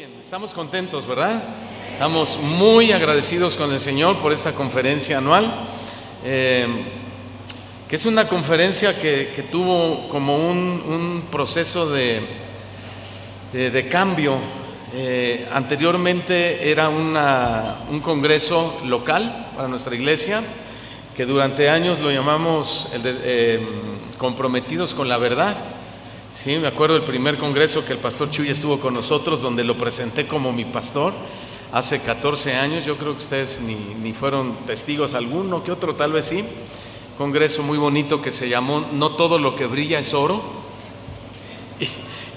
bien, estamos contentos, ¿verdad? Estamos muy agradecidos con el Señor por esta conferencia anual, que es una conferencia que tuvo como un proceso de cambio. Anteriormente era un congreso local para nuestra iglesia, que durante años lo llamamos comprometidos con la verdad. Sí, me acuerdo del primer congreso que el pastor Chuy estuvo con nosotros, donde lo presenté como mi pastor hace 14 años. Yo creo que ustedes ni fueron testigos, alguno que otro tal vez sí. Congreso muy bonito que se llamó No todo lo que brilla es oro.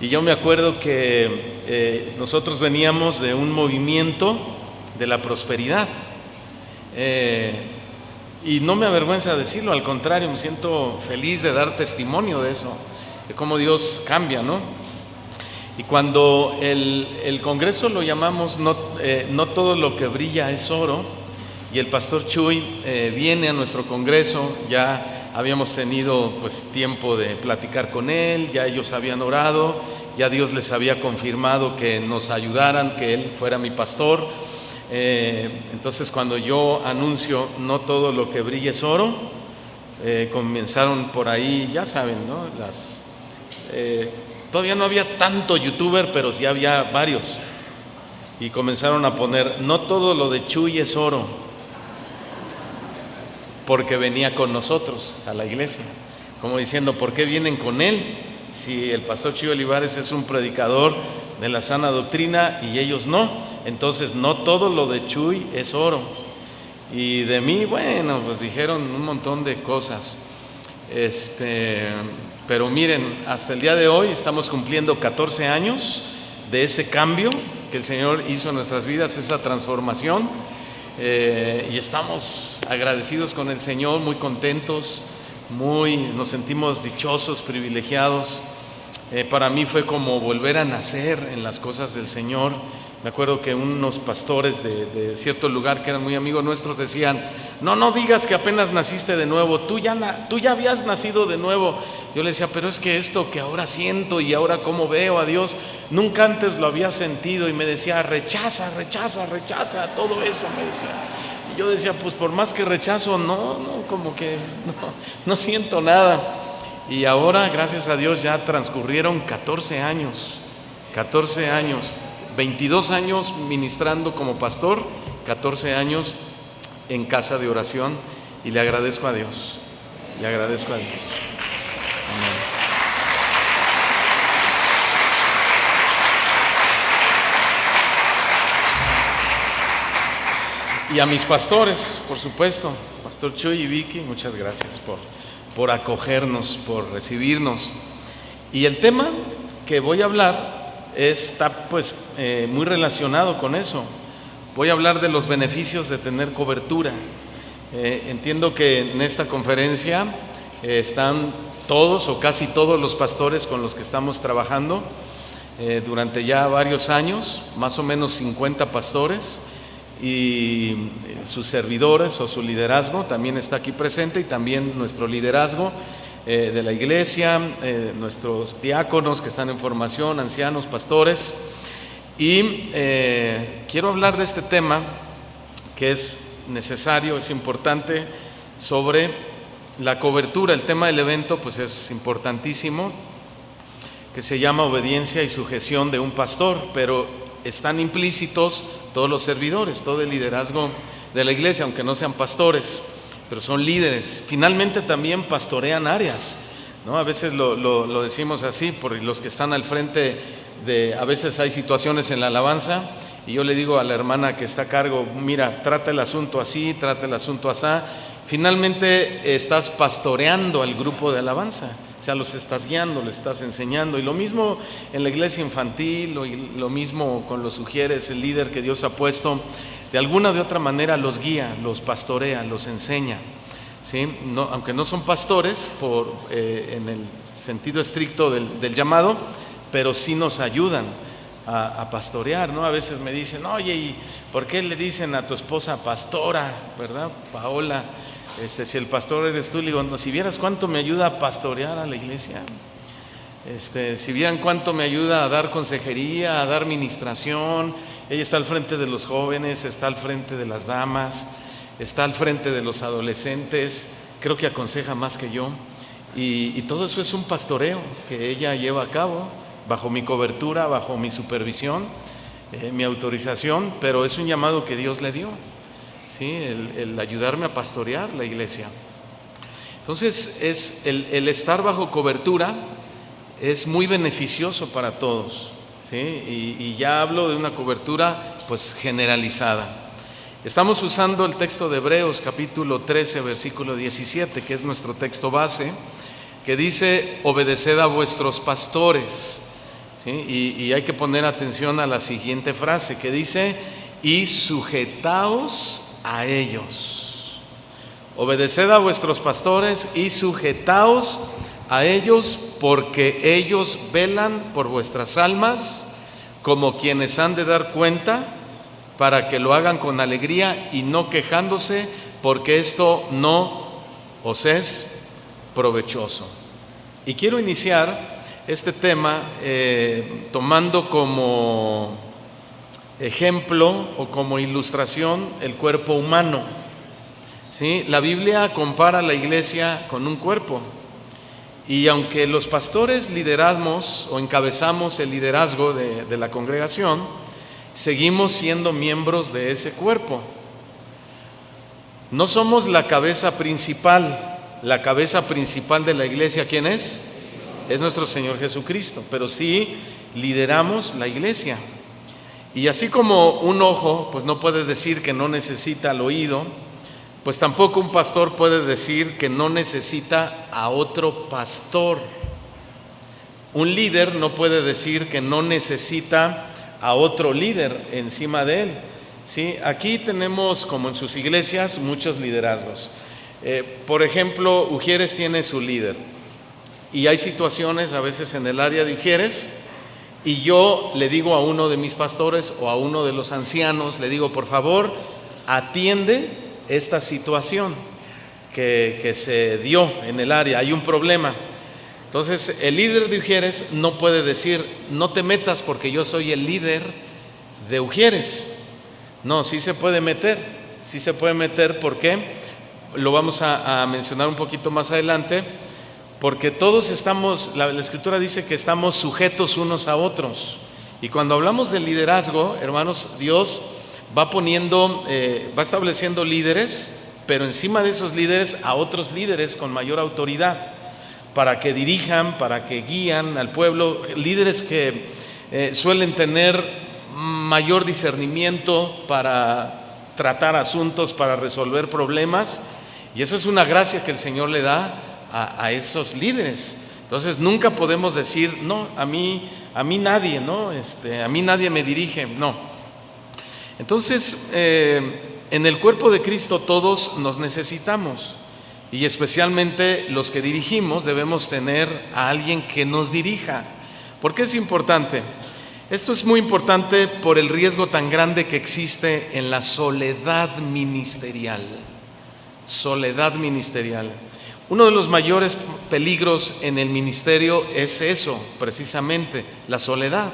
Y yo me acuerdo que nosotros veníamos de un movimiento de la prosperidad. Y no me avergüenza decirlo, al contrario, me siento feliz de dar testimonio de eso, de cómo Dios cambia, ¿no? Y cuando el congreso lo llamamos no todo lo que brilla es oro, y el pastor Chuy viene a nuestro congreso, ya habíamos tenido pues tiempo de platicar con él, ya ellos habían orado, ya Dios les había confirmado que nos ayudaran, que él fuera mi pastor. Entonces cuando yo anuncio no todo lo que brilla es oro, comenzaron por ahí, ya saben, ¿no? Todavía no había tanto youtuber, pero sí había varios, y comenzaron a poner no todo lo de Chuy es oro, porque venía con nosotros a la iglesia, como diciendo, ¿por qué vienen con él si el pastor Chuy Olivares es un predicador de la sana doctrina y ellos no? Entonces no todo lo de Chuy es oro. Y de mí, bueno, pues dijeron un montón de cosas. Pero miren, hasta el día de hoy estamos cumpliendo 14 años de ese cambio que el Señor hizo en nuestras vidas, esa transformación, y estamos agradecidos con el Señor, muy contentos, nos sentimos dichosos, privilegiados. Para mí fue como volver a nacer en las cosas del Señor. Me acuerdo que unos pastores de cierto lugar que eran muy amigos nuestros decían, no digas que apenas naciste de nuevo, tú ya habías nacido de nuevo. Yo le decía, pero es que esto que ahora siento y ahora cómo veo a Dios, nunca antes lo había sentido. Y me decía, rechaza todo eso, me decía. Y yo decía, pues por más que rechazo, como que no siento nada. Y ahora, gracias a Dios, ya transcurrieron 14 años, 22 años ministrando como pastor, 14 años en casa de oración, y le agradezco a Dios, Amén. Y a mis pastores, por supuesto, Pastor Chuy y Vicky, muchas gracias por acogernos, por recibirnos. Y el tema que voy a hablar está pues muy relacionado con eso. Voy a hablar de los beneficios de tener cobertura. Entiendo que en esta conferencia están todos o casi todos los pastores con los que estamos trabajando durante ya varios años, más o menos 50 pastores, y sus servidores o su liderazgo también está aquí presente, y también nuestro liderazgo de la iglesia, nuestros diáconos que están en formación, ancianos, pastores. Y quiero hablar de este tema que es necesario, es importante, sobre la cobertura. El tema del evento pues es importantísimo, que se llama obediencia y sujeción de un pastor, pero están implícitos todos los servidores, todo el liderazgo de la iglesia, aunque no sean pastores, pero son líderes. Finalmente también pastorean áreas, ¿no? A veces lo decimos así, por los que están al frente a veces hay situaciones en la alabanza, y yo le digo a la hermana que está a cargo, mira, trata el asunto así, trata el asunto asá. Finalmente estás pastoreando al grupo de alabanza, o sea, los estás guiando, les estás enseñando. Y lo mismo en la iglesia infantil, y lo mismo con los sugieres, el líder que Dios ha puesto, de alguna o de otra manera los guía, los pastorea, los enseña, ¿sí? Aunque no son pastores en el sentido estricto del llamado, pero sí nos ayudan a pastorear, ¿no? A veces me dicen, oye, ¿y por qué le dicen a tu esposa pastora, verdad, Paola? Si el pastor eres tú. Le digo, no, si vieras cuánto me ayuda a pastorear a la iglesia. Si vieran cuánto me ayuda a dar consejería, a dar ministración. Ella está al frente de los jóvenes, está al frente de las damas, está al frente de los adolescentes. Creo que aconseja más que yo. Y todo eso es un pastoreo que ella lleva a cabo bajo mi cobertura, bajo mi supervisión, mi autorización, pero es un llamado que Dios le dio, ¿sí? El ayudarme a pastorear la iglesia. Entonces, el estar bajo cobertura es muy beneficioso para todos, ¿sí? Y ya hablo de una cobertura pues generalizada. Estamos usando el texto de Hebreos capítulo 13 versículo 17, que es nuestro texto base, que dice: obedeced a vuestros pastores, ¿sí? Y hay que poner atención a la siguiente frase que dice: y sujetaos a ellos. Obedeced a vuestros pastores y sujetaos a ellos, porque ellos velan por vuestras almas como quienes han de dar cuenta, para que lo hagan con alegría y no quejándose, porque esto no os es provechoso. Y quiero iniciar este tema tomando como ejemplo o como ilustración el cuerpo humano, ¿sí? La Biblia compara la iglesia con un cuerpo. Y aunque los pastores lideramos o encabezamos el liderazgo de la congregación, seguimos siendo miembros de ese cuerpo. No somos la cabeza principal. La cabeza principal de la iglesia, ¿quién es? Es nuestro Señor Jesucristo, pero sí lideramos la iglesia. Y así como un ojo pues no puede decir que no necesita el oído, pues tampoco un pastor puede decir que no necesita a otro pastor. Un líder no puede decir que no necesita a otro líder encima de él, ¿sí? Aquí tenemos, como en sus iglesias, muchos liderazgos. Por ejemplo, Ujieres tiene su líder. Y hay situaciones a veces en el área de Ujieres, y yo le digo a uno de mis pastores o a uno de los ancianos, le digo: por favor, atiende esta situación que se dio en el área, hay un problema. Entonces el líder de Ujieres no puede decir: no te metas porque yo soy el líder de Ujieres. No, sí se puede meter, ¿por qué? Lo vamos a mencionar un poquito más adelante, porque todos estamos, la Escritura dice que estamos sujetos unos a otros. Y cuando hablamos de liderazgo, hermanos, Dios va estableciendo líderes, pero encima de esos líderes a otros líderes con mayor autoridad, para que dirijan, para que guían al pueblo, líderes que suelen tener mayor discernimiento para tratar asuntos, para resolver problemas, y eso es una gracia que el Señor le da a esos líderes. Entonces nunca podemos decir: no, a mí nadie, ¿no? A mí nadie me dirige, no. Entonces, en el cuerpo de Cristo todos nos necesitamos, y especialmente los que dirigimos debemos tener a alguien que nos dirija. ¿Por qué es importante? Esto es muy importante por el riesgo tan grande que existe en la soledad ministerial. Soledad ministerial. Uno de los mayores peligros en el ministerio es eso, precisamente, la soledad.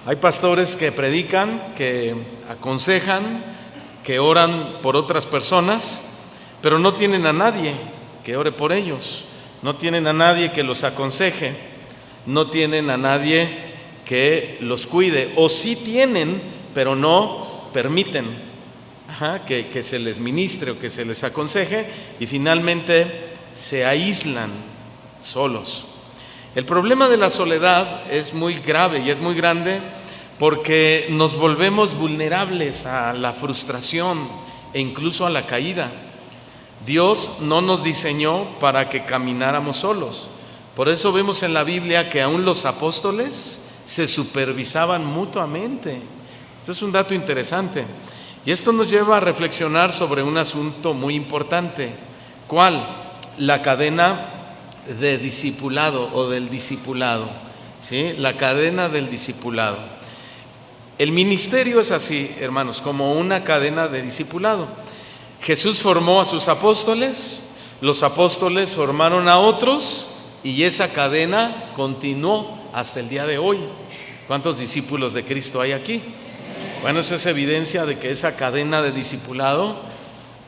Hay pastores que predican, que aconsejan, que oran por otras personas, pero no tienen a nadie que ore por ellos, no tienen a nadie que los aconseje, no tienen a nadie que los cuide, o sí tienen, pero no permiten que se les ministre o que se les aconseje, y finalmente se aíslan solos. El problema de la soledad es muy grave y es muy grande, porque nos volvemos vulnerables a la frustración e incluso a la caída. Dios no nos diseñó para que camináramos solos. Por eso vemos en la Biblia que aún los apóstoles se supervisaban mutuamente. Esto es un dato interesante. Y esto nos lleva a reflexionar sobre un asunto muy importante. ¿Cuál? La cadena de discipulado o del discipulado, ¿sí? La cadena del discipulado. El ministerio es así, hermanos, como una cadena de discipulado. Jesús formó a sus apóstoles, los apóstoles formaron a otros, y esa cadena continuó hasta el día de hoy. ¿Cuántos discípulos de Cristo hay aquí? Bueno, eso es evidencia de que esa cadena de discipulado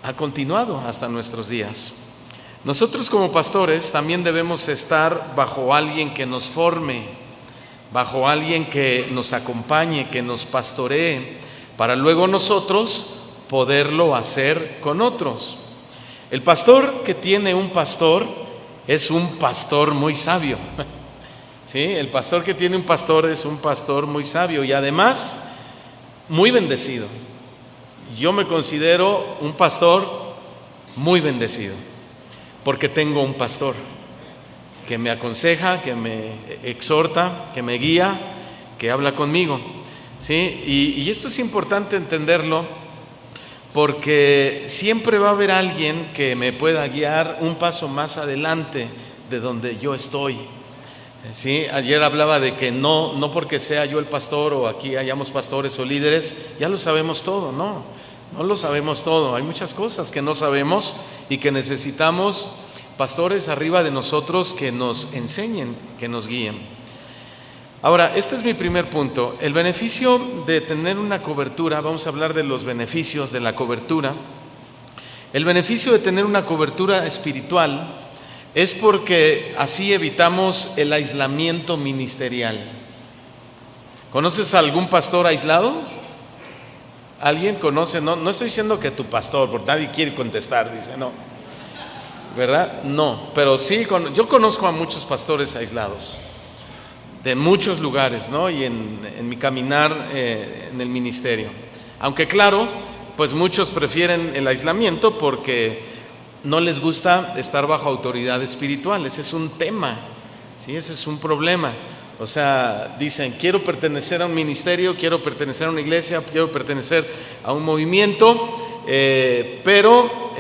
ha continuado hasta nuestros días. Nosotros como pastores también debemos estar bajo alguien que nos forme, bajo alguien que nos acompañe, que nos pastoree, para luego nosotros poderlo hacer con otros. El pastor que tiene un pastor es un pastor muy sabio. ¿Sí? El pastor que tiene un pastor es un pastor muy sabio y además muy bendecido. Yo me considero un pastor muy bendecido porque tengo un pastor que me aconseja, que me exhorta, que me guía, que habla conmigo. ¿Sí? Y esto es importante entenderlo porque siempre va a haber alguien que me pueda guiar un paso más adelante de donde yo estoy. ¿Sí? Ayer hablaba de que no porque sea yo el pastor o aquí hayamos pastores o líderes, ya lo sabemos todo. No lo sabemos todo. Hay muchas cosas que no sabemos y que necesitamos pastores arriba de nosotros que nos enseñen, que nos guíen. Ahora, este es mi primer punto. El beneficio de tener una cobertura, vamos a hablar de los beneficios de la cobertura. El beneficio de tener una cobertura espiritual es porque así evitamos el aislamiento ministerial. ¿Conoces a algún pastor aislado? ¿Alguien conoce? No estoy diciendo que tu pastor, porque nadie quiere contestar, dice, no. ¿Verdad? No, pero sí, yo conozco a muchos pastores aislados, de muchos lugares, ¿no? Y en mi caminar en el ministerio. Aunque claro, pues muchos prefieren el aislamiento porque no les gusta estar bajo autoridad espiritual. Ese es un tema, ¿sí? Ese es un problema. O sea, dicen, quiero pertenecer a un ministerio, quiero pertenecer a una iglesia, quiero pertenecer a un movimiento, pero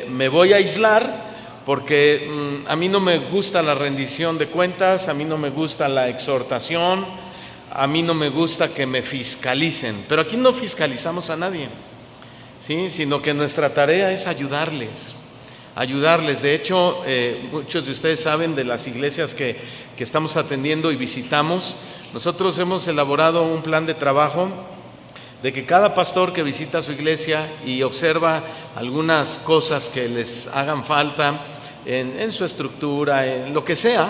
me voy a aislar porque a mí no me gusta la rendición de cuentas, a mí no me gusta la exhortación, a mí no me gusta que me fiscalicen. Pero aquí no fiscalizamos a nadie, ¿sí? Sino que nuestra tarea es ayudarles. De hecho, muchos de ustedes saben de las iglesias que estamos atendiendo y visitamos. Nosotros hemos elaborado un plan de trabajo de que cada pastor que visita su iglesia y observa algunas cosas que les hagan falta en su estructura, en lo que sea,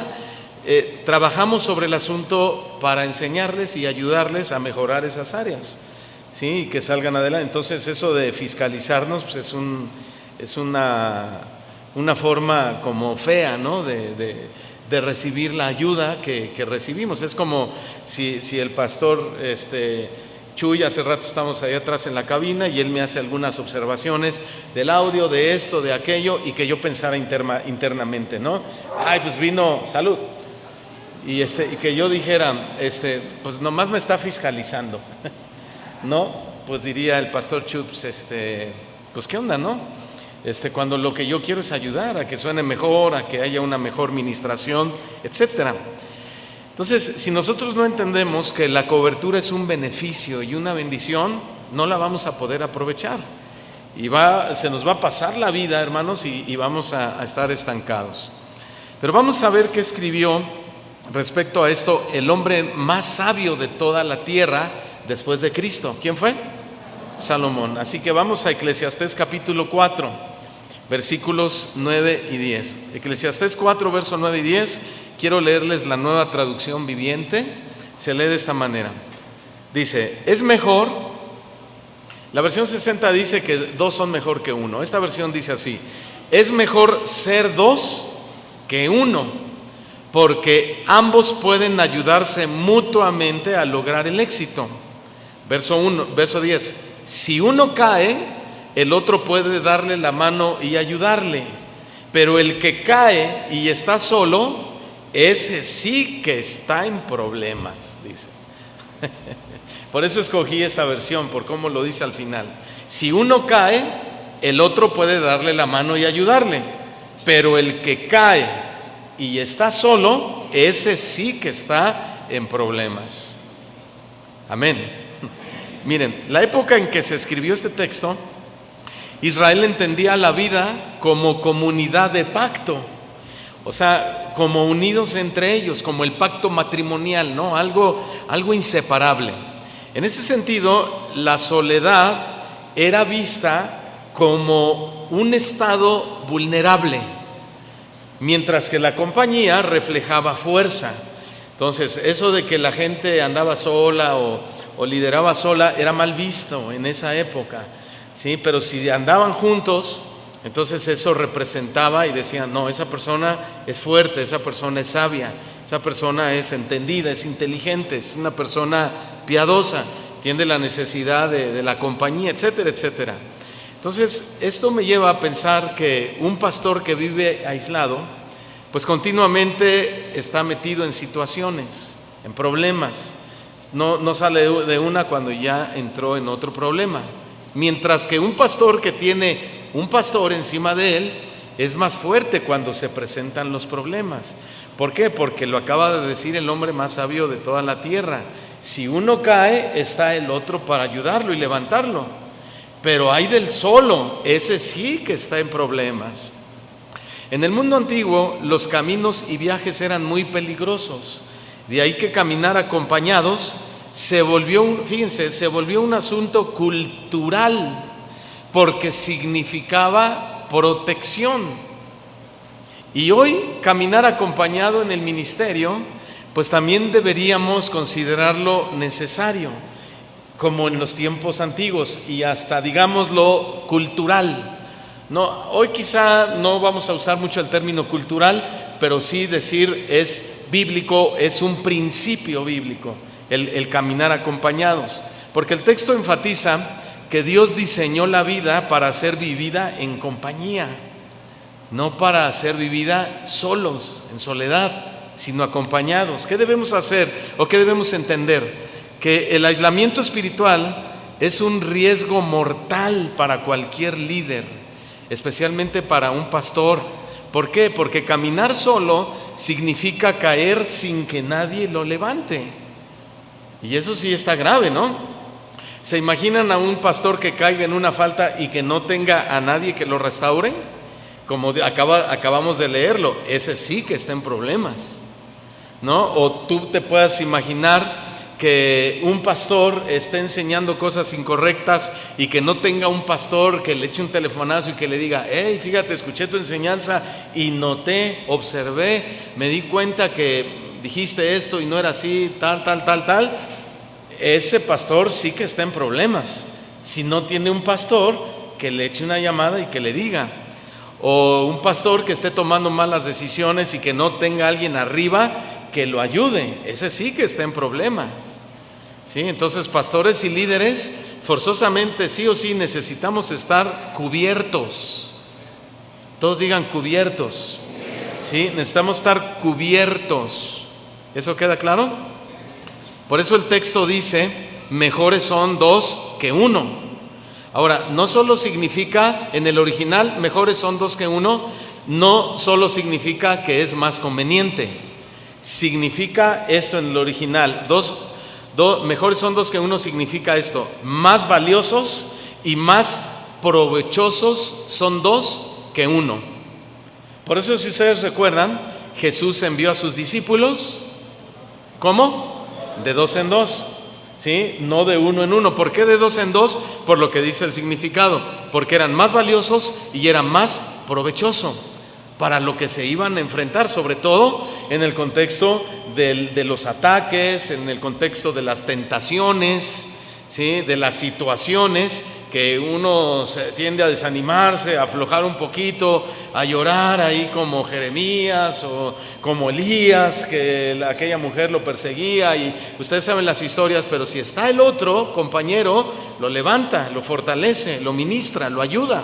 trabajamos sobre el asunto para enseñarles y ayudarles a mejorar esas áreas, ¿sí? Y que salgan adelante. Entonces eso de fiscalizarnos pues es una forma como fea, ¿no? de recibir la ayuda que recibimos. Es como si el pastor Chuy, hace rato estamos ahí atrás en la cabina y él me hace algunas observaciones del audio, de esto, de aquello, y que yo pensara internamente, ¿no? Ay, pues vino, salud. Y que yo dijera, pues nomás me está fiscalizando, ¿no? Pues diría el pastor Chuy, pues qué onda, ¿no? Cuando lo que yo quiero es ayudar a que suene mejor, a que haya una mejor ministración, etcétera. Entonces, si nosotros no entendemos que la cobertura es un beneficio y una bendición, no la vamos a poder aprovechar. Y se nos va a pasar la vida, hermanos, y vamos a estar estancados. Pero vamos a ver qué escribió respecto a esto el hombre más sabio de toda la tierra después de Cristo. ¿Quién fue? Salomón. Así que vamos a Eclesiastés capítulo 4, versículos 9 y 10. Eclesiastés 4, verso 9 y 10. Quiero leerles la Nueva Traducción Viviente. Se lee de esta manera. Dice, es mejor, la versión 60 dice que dos son mejor que uno. Esta versión dice así, es mejor ser dos que uno, porque ambos pueden ayudarse mutuamente a lograr el éxito. Verso 10, si uno cae, el otro puede darle la mano y ayudarle, pero el que cae y está solo, ese sí que está en problemas, dice. Por eso escogí esta versión, por cómo lo dice al final. Si uno cae, el otro puede darle la mano y ayudarle, pero el que cae y está solo, ese sí que está en problemas. Amén. Miren, la época en que se escribió este texto, Israel entendía la vida como comunidad de pacto. O sea, como unidos entre ellos, como el pacto matrimonial, ¿no? Algo inseparable. En ese sentido, la soledad era vista como un estado vulnerable, mientras que la compañía reflejaba fuerza. Entonces, eso de que la gente andaba sola o lideraba sola era mal visto en esa época, ¿sí? Pero si andaban juntos, entonces eso representaba y decían, no, esa persona es fuerte, esa persona es sabia, esa persona es entendida, es inteligente, es una persona piadosa, entiende la necesidad de la compañía, etcétera, etcétera. Entonces, esto me lleva a pensar que un pastor que vive aislado, pues continuamente está metido en situaciones, en problemas. No sale de una cuando ya entró en otro problema. Mientras que un pastor que tiene un pastor encima de él es más fuerte cuando se presentan los problemas. ¿Por qué? Porque lo acaba de decir el hombre más sabio de toda la tierra. Si uno cae, está el otro para ayudarlo y levantarlo. Pero hay del solo, ese sí que está en problemas. En el mundo antiguo, los caminos y viajes eran muy peligrosos. De ahí que caminar acompañados se volvió un asunto cultural, porque significaba protección. Y hoy caminar acompañado en el ministerio, pues también deberíamos considerarlo necesario, como en los tiempos antiguos, y hasta digámoslo cultural. No, hoy quizá no vamos a usar mucho el término cultural, pero sí decir es bíblico, es un principio bíblico, el caminar acompañados, porque el texto enfatiza que Dios diseñó la vida para ser vivida en compañía, no para ser vivida solos, en soledad, sino acompañados. ¿Qué debemos hacer o qué debemos entender? Que el aislamiento espiritual es un riesgo mortal para cualquier líder, especialmente para un pastor. ¿Por qué? Porque caminar solo significa caer sin que nadie lo levante. Y eso sí está grave, ¿no? ¿Se imaginan a un pastor que caiga en una falta y que no tenga a nadie que lo restaure? Como acabamos de leerlo, ese sí que está en problemas, ¿no? O tú te puedas imaginar que un pastor esté enseñando cosas incorrectas y que no tenga un pastor que le eche un telefonazo y que le diga, hey, fíjate, escuché tu enseñanza y noté, observé, me di cuenta que dijiste esto y no era así, tal. Ese pastor sí que está en problemas, si no tiene un pastor que le eche una llamada y que le diga. O un pastor que esté tomando malas decisiones y que no tenga alguien arriba que lo ayude, ese sí que está en problemas. ¿Sí? Entonces, pastores y líderes, forzosamente, sí o sí, necesitamos estar cubiertos. Todos digan cubiertos. ¿Sí? Necesitamos estar cubiertos. ¿Eso queda claro? Por eso el texto dice, mejores son dos que uno. Ahora, no solo significa, en el original, mejores son dos que uno, no solo significa que es más conveniente. Significa esto en el original, mejores son dos que uno significa esto, más valiosos y más provechosos son dos que uno. Por eso, si ustedes recuerdan, Jesús envió a sus discípulos, ¿cómo? De dos en dos, ¿sí? No de uno en uno. ¿Por qué de dos en dos? Por lo que dice el significado, porque eran más valiosos y eran más provechosos para lo que se iban a enfrentar, sobre todo en el contexto de los ataques, en el contexto de las tentaciones, ¿sí? De las situaciones que uno tiende a desanimarse, a aflojar un poquito, a llorar ahí como Jeremías o como Elías, que aquella mujer lo perseguía, y ustedes saben las historias, pero si está el otro compañero, lo levanta, lo fortalece, lo ministra, lo ayuda.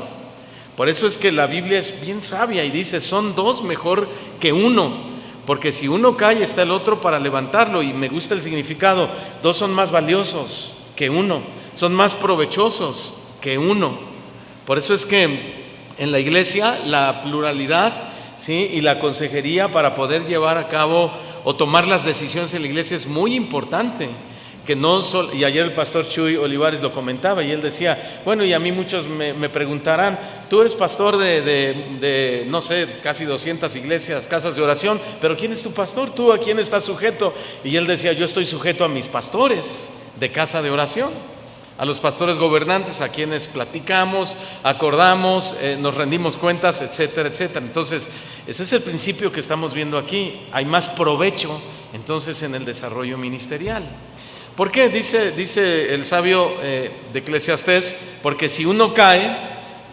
Por eso es que la Biblia es bien sabia y dice, son dos mejor que uno, porque si uno cae está el otro para levantarlo. Y me gusta el significado, dos son más valiosos que uno, son más provechosos que uno. Por eso es que en la iglesia la pluralidad, ¿sí? Y la consejería para poder llevar a cabo o tomar las decisiones en la iglesia es muy importante. Que no y ayer el pastor Chuy Olivares lo comentaba y él decía, bueno, y a mí muchos me preguntarán, tú eres pastor de, no sé, casi 200 iglesias, casas de oración, pero ¿quién es tu pastor? ¿Tú a quién estás sujeto? Y él decía, yo estoy sujeto a mis pastores de casa de oración, a los pastores gobernantes, a quienes platicamos, acordamos, nos rendimos cuentas, etcétera, etcétera. Entonces, ese es el principio que estamos viendo aquí. Hay más provecho, entonces, en el desarrollo ministerial. ¿Por qué? Dice el sabio de Eclesiastés, porque si uno cae,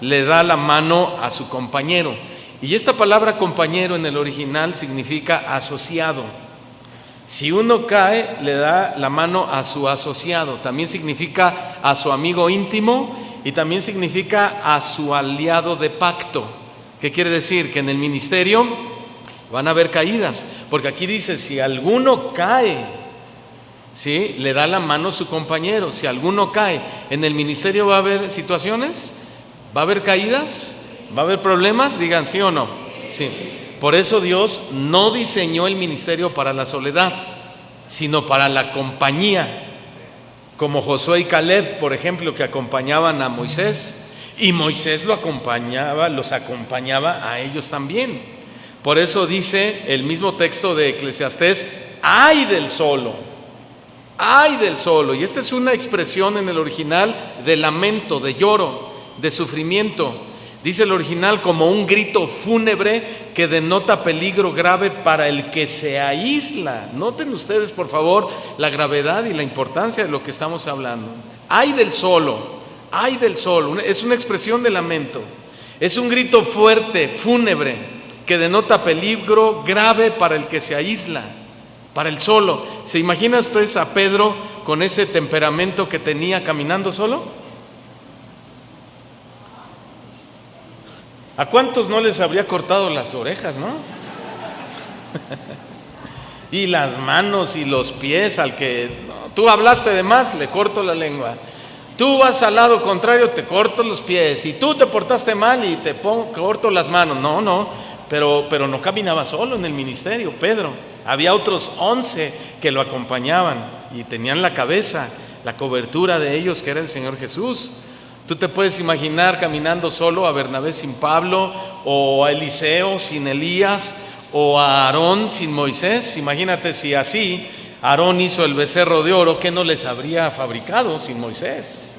le da la mano a su compañero. Y esta palabra compañero en el original significa asociado. Si uno cae, le da la mano a su asociado. También significa a su amigo íntimo y también significa a su aliado de pacto. ¿Qué quiere decir? Que en el ministerio van a haber caídas, porque aquí dice, si alguno cae, ¿sí?, le da la mano a su compañero. Si alguno cae, en el ministerio va a haber situaciones, va a haber caídas, va a haber problemas, digan sí o no. Sí. Por eso Dios no diseñó el ministerio para la soledad, sino para la compañía, como Josué y Caleb, por ejemplo, que acompañaban a Moisés, y Moisés los acompañaba a ellos también. Por eso dice el mismo texto de Eclesiastés, ¡ay del solo! ¡Ay del solo! Y esta es una expresión en el original de lamento, de lloro, de sufrimiento. Dice el original como un grito fúnebre que denota peligro grave para el que se aísla. Noten ustedes, por favor, la gravedad y la importancia de lo que estamos hablando. ¡Ay del solo! ¡Ay del solo! Es una expresión de lamento. Es un grito fuerte, fúnebre, que denota peligro grave para el que se aísla, para el solo. ¿Se imagina ustedes a Pedro con ese temperamento que tenía caminando solo? ¿A cuántos no les habría cortado las orejas, no? Y las manos y los pies, al que tú hablaste de más, le corto la lengua. Tú vas al lado contrario, te corto los pies. Y tú te portaste mal y te corto las manos. No, pero no caminaba solo en el ministerio, Pedro. Había otros 11 que lo acompañaban y tenían la cabeza, la cobertura de ellos, que era el Señor Jesús. Tú te puedes imaginar caminando solo a Bernabé sin Pablo, o a Eliseo sin Elías, o a Aarón sin Moisés. Imagínate si así Aarón hizo el becerro de oro, ¿qué no les habría fabricado sin Moisés?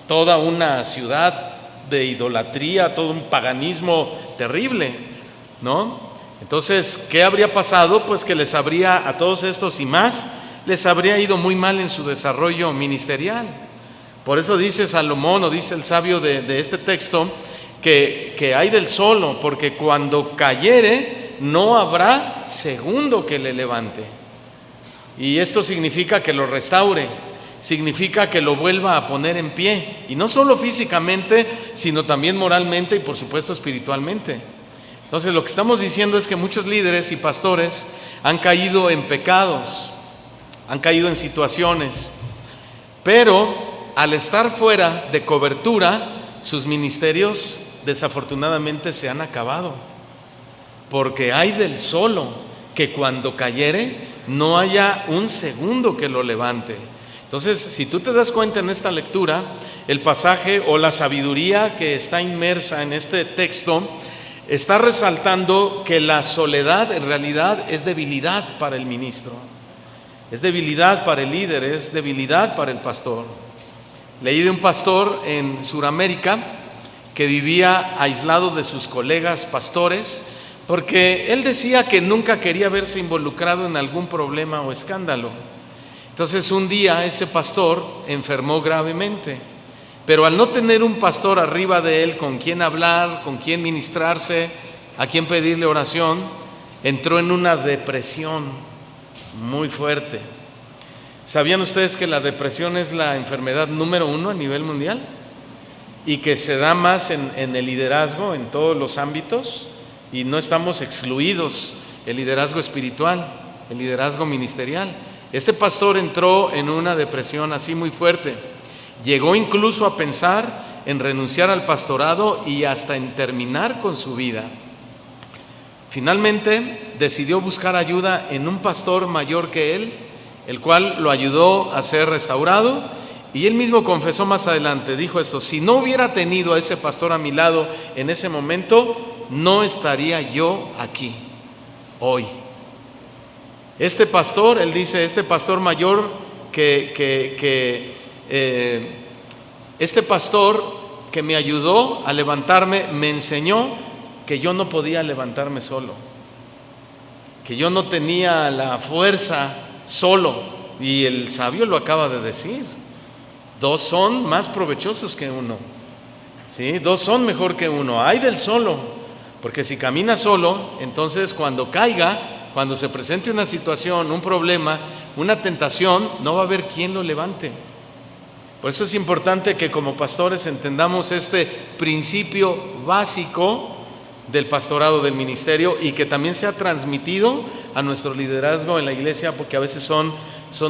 Toda una ciudad de idolatría, todo un paganismo terrible, ¿no? Entonces, ¿qué habría pasado? Pues que les habría, a todos estos y más, les habría ido muy mal en su desarrollo ministerial. Por eso dice Salomón, o dice el sabio de este texto, que hay del solo, porque cuando cayere no habrá segundo que le levante. Y esto significa que lo restaure, significa que lo vuelva a poner en pie, y no solo físicamente, sino también moralmente y por supuesto espiritualmente. Entonces lo que estamos diciendo es que muchos líderes y pastores han caído en pecados, han caído en situaciones, pero al estar fuera de cobertura, sus ministerios desafortunadamente se han acabado, porque hay del solo que cuando cayere no haya un segundo que lo levante. Entonces, si tú te das cuenta en esta lectura, el pasaje o la sabiduría que está inmersa en este texto está resaltando que la soledad en realidad es debilidad para el ministro, es debilidad para el líder, es debilidad para el pastor. Leí de un pastor en Sudamérica que vivía aislado de sus colegas pastores, porque él decía que nunca quería verse involucrado en algún problema o escándalo. Entonces un día ese pastor enfermó gravemente, pero al no tener un pastor arriba de él con quien hablar, con quien ministrarse, a quien pedirle oración, entró en una depresión muy fuerte. ¿Sabían ustedes que la depresión es la enfermedad número 1 a nivel mundial? Y que se da más en el liderazgo, en todos los ámbitos, y no estamos excluidos, el liderazgo espiritual, el liderazgo ministerial. Este pastor entró en una depresión así muy fuerte, llegó incluso a pensar en renunciar al pastorado y hasta en terminar con su vida. Finalmente decidió buscar ayuda en un pastor mayor que él, el cual lo ayudó a ser restaurado Y él mismo confesó más adelante, dijo esto: si no hubiera tenido a ese pastor a mi lado en ese momento, no estaría yo aquí hoy. Este pastor, él dice, este pastor mayor este pastor que me ayudó a levantarme, me enseñó que yo no podía levantarme solo, que yo no tenía la fuerza solo. Y el sabio lo acaba de decir: dos son más provechosos que uno, ¿sí? Dos son mejor que uno. Ay del solo, porque si camina solo, entonces cuando caiga, cuando se presente una situación, un problema, una tentación, no va a haber quien lo levante. Por eso es importante que como pastores entendamos este principio básico del pastorado, del ministerio, y que también sea transmitido a nuestro liderazgo en la iglesia, porque a veces son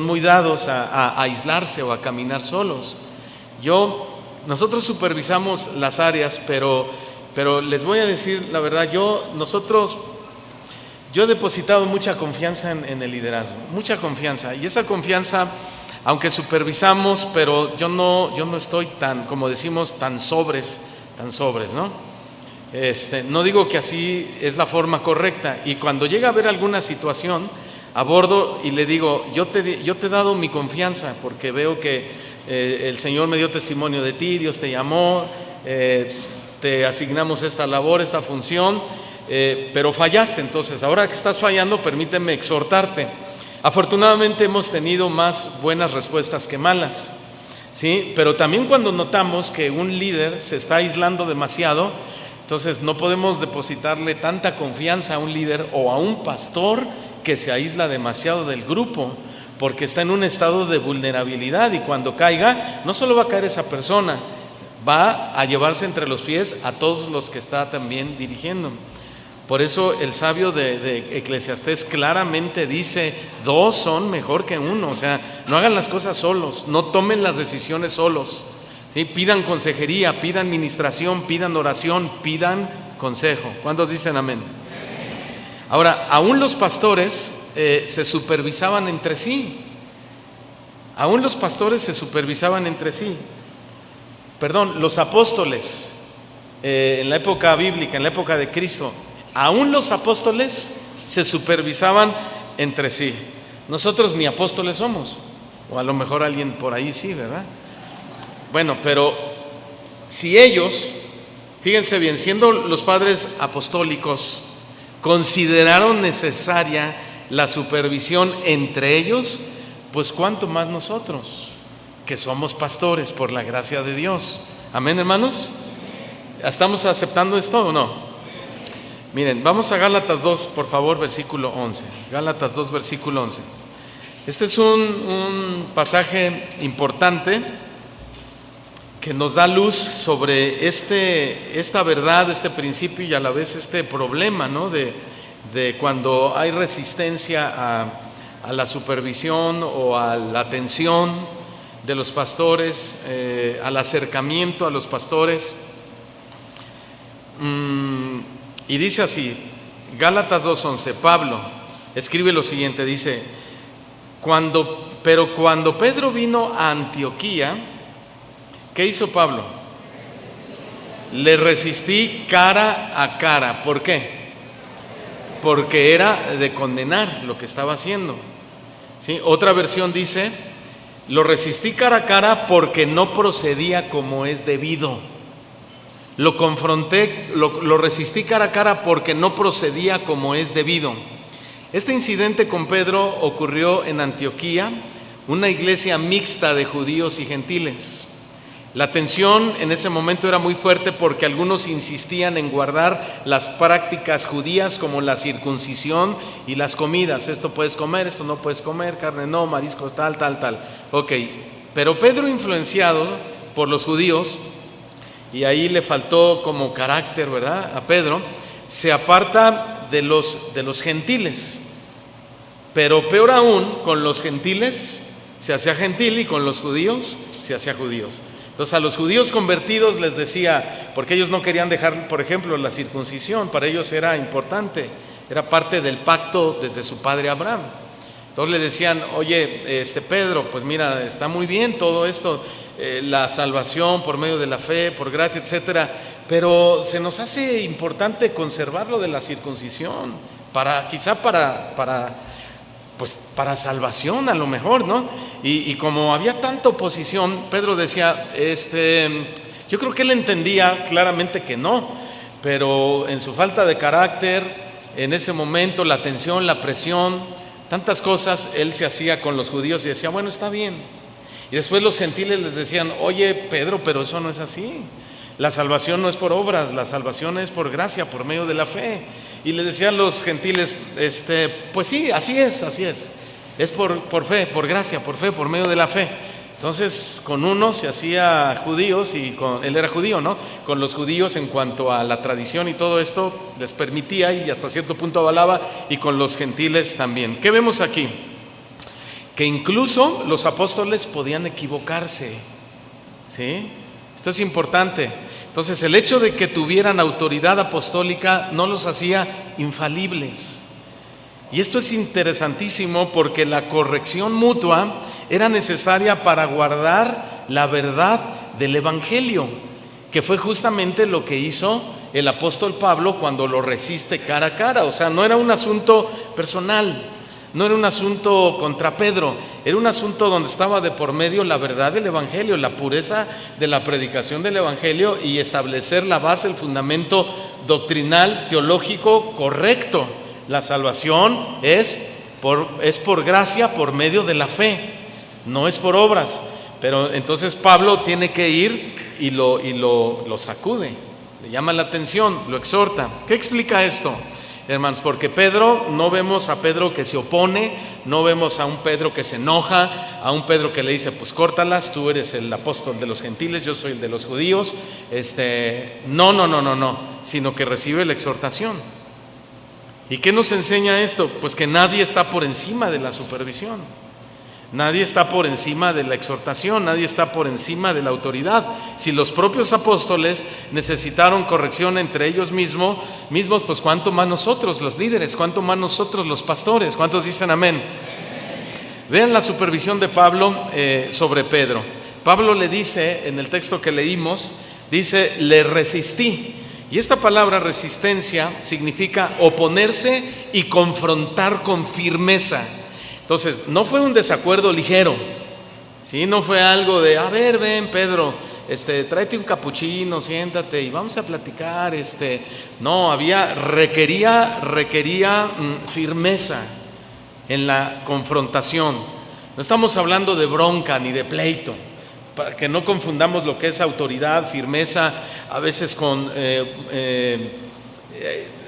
muy dados a aislarse o a caminar solos. Nosotros supervisamos las áreas, pero les voy a decir la verdad, yo he depositado mucha confianza en el liderazgo, mucha confianza, y esa confianza, aunque supervisamos, pero yo no estoy tan, como decimos, tan sobres, ¿no? No digo que así es la forma correcta, y cuando llega a haber alguna situación, abordo y le digo: yo te he dado mi confianza porque veo que el Señor me dio testimonio de ti, Dios te llamó, te asignamos esta labor, esta función, pero fallaste. Entonces, ahora que estás fallando, permíteme exhortarte. Afortunadamente hemos tenido más buenas respuestas que malas, ¿sí? Pero también cuando notamos que un líder se está aislando demasiado, entonces no podemos depositarle tanta confianza a un líder o a un pastor que se aísla demasiado del grupo, porque está en un estado de vulnerabilidad, y cuando caiga, no solo va a caer esa persona, va a llevarse entre los pies a todos los que está también dirigiendo. Por eso el sabio de Eclesiastés claramente dice: dos son mejor que uno. O sea, no hagan las cosas solos, no tomen las decisiones solos, ¿sí? Pidan consejería, pidan ministración, pidan oración, pidan consejo. ¿Cuántos dicen amén? Ahora, aún los pastores se supervisaban entre sí. Aún los pastores se supervisaban entre sí. Perdón, los apóstoles, en la época bíblica, en la época de Cristo, aún los apóstoles se supervisaban entre sí. Nosotros ni apóstoles somos, o a lo mejor alguien por ahí sí, ¿verdad? Bueno, pero si ellos, fíjense bien, siendo los padres apostólicos, consideraron necesaria la supervisión entre ellos, pues cuánto más nosotros, que somos pastores por la gracia de Dios. Amén, hermanos. ¿Estamos aceptando esto o no? Miren, vamos a Gálatas 2, por favor, versículo 11. Gálatas 2, versículo 11. Este es un pasaje importante que nos da luz sobre esta verdad, este principio, y a la vez este problema, ¿no? de cuando hay resistencia a la supervisión o a la atención de los pastores, al acercamiento a los pastores. Y dice así, Gálatas 2:11, Pablo escribe lo siguiente, dice: pero cuando Pedro vino a Antioquía, ¿qué hizo Pablo? Le resistí cara a cara. ¿Por qué? Porque era de condenar lo que estaba haciendo, ¿sí? Otra versión dice: lo resistí cara a cara porque no procedía como es debido. Lo confronté, lo resistí cara a cara porque no procedía como es debido. Este incidente con Pedro ocurrió en Antioquía, una iglesia mixta de judíos y gentiles. La tensión en ese momento era muy fuerte porque algunos insistían en guardar las prácticas judías como la circuncisión y las comidas. Esto puedes comer, esto no puedes comer, carne no, mariscos tal. Ok, pero Pedro, influenciado por los judíos, y ahí le faltó como carácter, ¿verdad?, a Pedro, se aparta de los gentiles. Pero peor aún, con los gentiles se hacía gentil y con los judíos se hacía judíos. Entonces a los judíos convertidos les decía, porque ellos no querían dejar, por ejemplo, la circuncisión, para ellos era importante, era parte del pacto desde su padre Abraham. Todos le decían, oye, Pedro, pues mira, está muy bien todo esto, la salvación por medio de la fe, por gracia, etcétera, pero se nos hace importante conservar lo de la circuncisión, quizá para salvación a lo mejor, ¿no? Y como había tanta oposición, Pedro decía, yo creo que él entendía claramente que no, pero en su falta de carácter, en ese momento, la tensión, la presión, tantas cosas, él se hacía con los judíos y decía, bueno, está bien. Y después los gentiles les decían, oye, Pedro, pero eso no es así. La salvación no es por obras, la salvación es por gracia, por medio de la fe. Y le decían los gentiles, pues sí, así es. Es por fe, por gracia, por fe, por medio de la fe. Entonces, con unos se hacía judíos él era judío, ¿no? Con los judíos en cuanto a la tradición y todo esto les permitía y hasta cierto punto avalaba, y con los gentiles también. ¿Qué vemos aquí? Que incluso los apóstoles podían equivocarse, ¿sí? Esto es importante. Entonces, el hecho de que tuvieran autoridad apostólica no los hacía infalibles. Y esto es interesantísimo porque la corrección mutua era necesaria para guardar la verdad del Evangelio, que fue justamente lo que hizo el apóstol Pablo cuando lo resiste cara a cara. O sea, no era un asunto personal, no era un asunto contra Pedro, era un asunto donde estaba de por medio la verdad del Evangelio, la pureza de la predicación del Evangelio y establecer la base, el fundamento doctrinal, teológico correcto. La salvación es por gracia, por medio de la fe, no es por obras. Pero entonces Pablo tiene que ir y lo sacude, le llama la atención, lo exhorta. ¿Qué explica esto, hermanos? Porque no vemos a Pedro que se opone, no vemos a un Pedro que se enoja, a un Pedro que le dice, pues córtalas, tú eres el apóstol de los gentiles, yo soy el de los judíos. No, sino que recibe la exhortación. ¿Y qué nos enseña esto? Pues que nadie está por encima de la supervisión, nadie está por encima de la exhortación, nadie está por encima de la autoridad. Si los propios apóstoles necesitaron corrección entre ellos mismos, pues cuánto más nosotros los líderes, cuánto más nosotros los pastores. ¿Cuántos dicen amén? Vean la supervisión de Pablo sobre Pedro. Pablo le dice, en el texto que leímos, dice, le resistí. Y esta palabra resistencia significa oponerse y confrontar con firmeza. Entonces, no fue un desacuerdo ligero, ¿sí? No fue algo de, a ver, ven Pedro, tráete un capuchino, siéntate y vamos a platicar. No, requería firmeza en la confrontación. No estamos hablando de bronca ni de pleito, para que no confundamos lo que es autoridad, firmeza, a veces con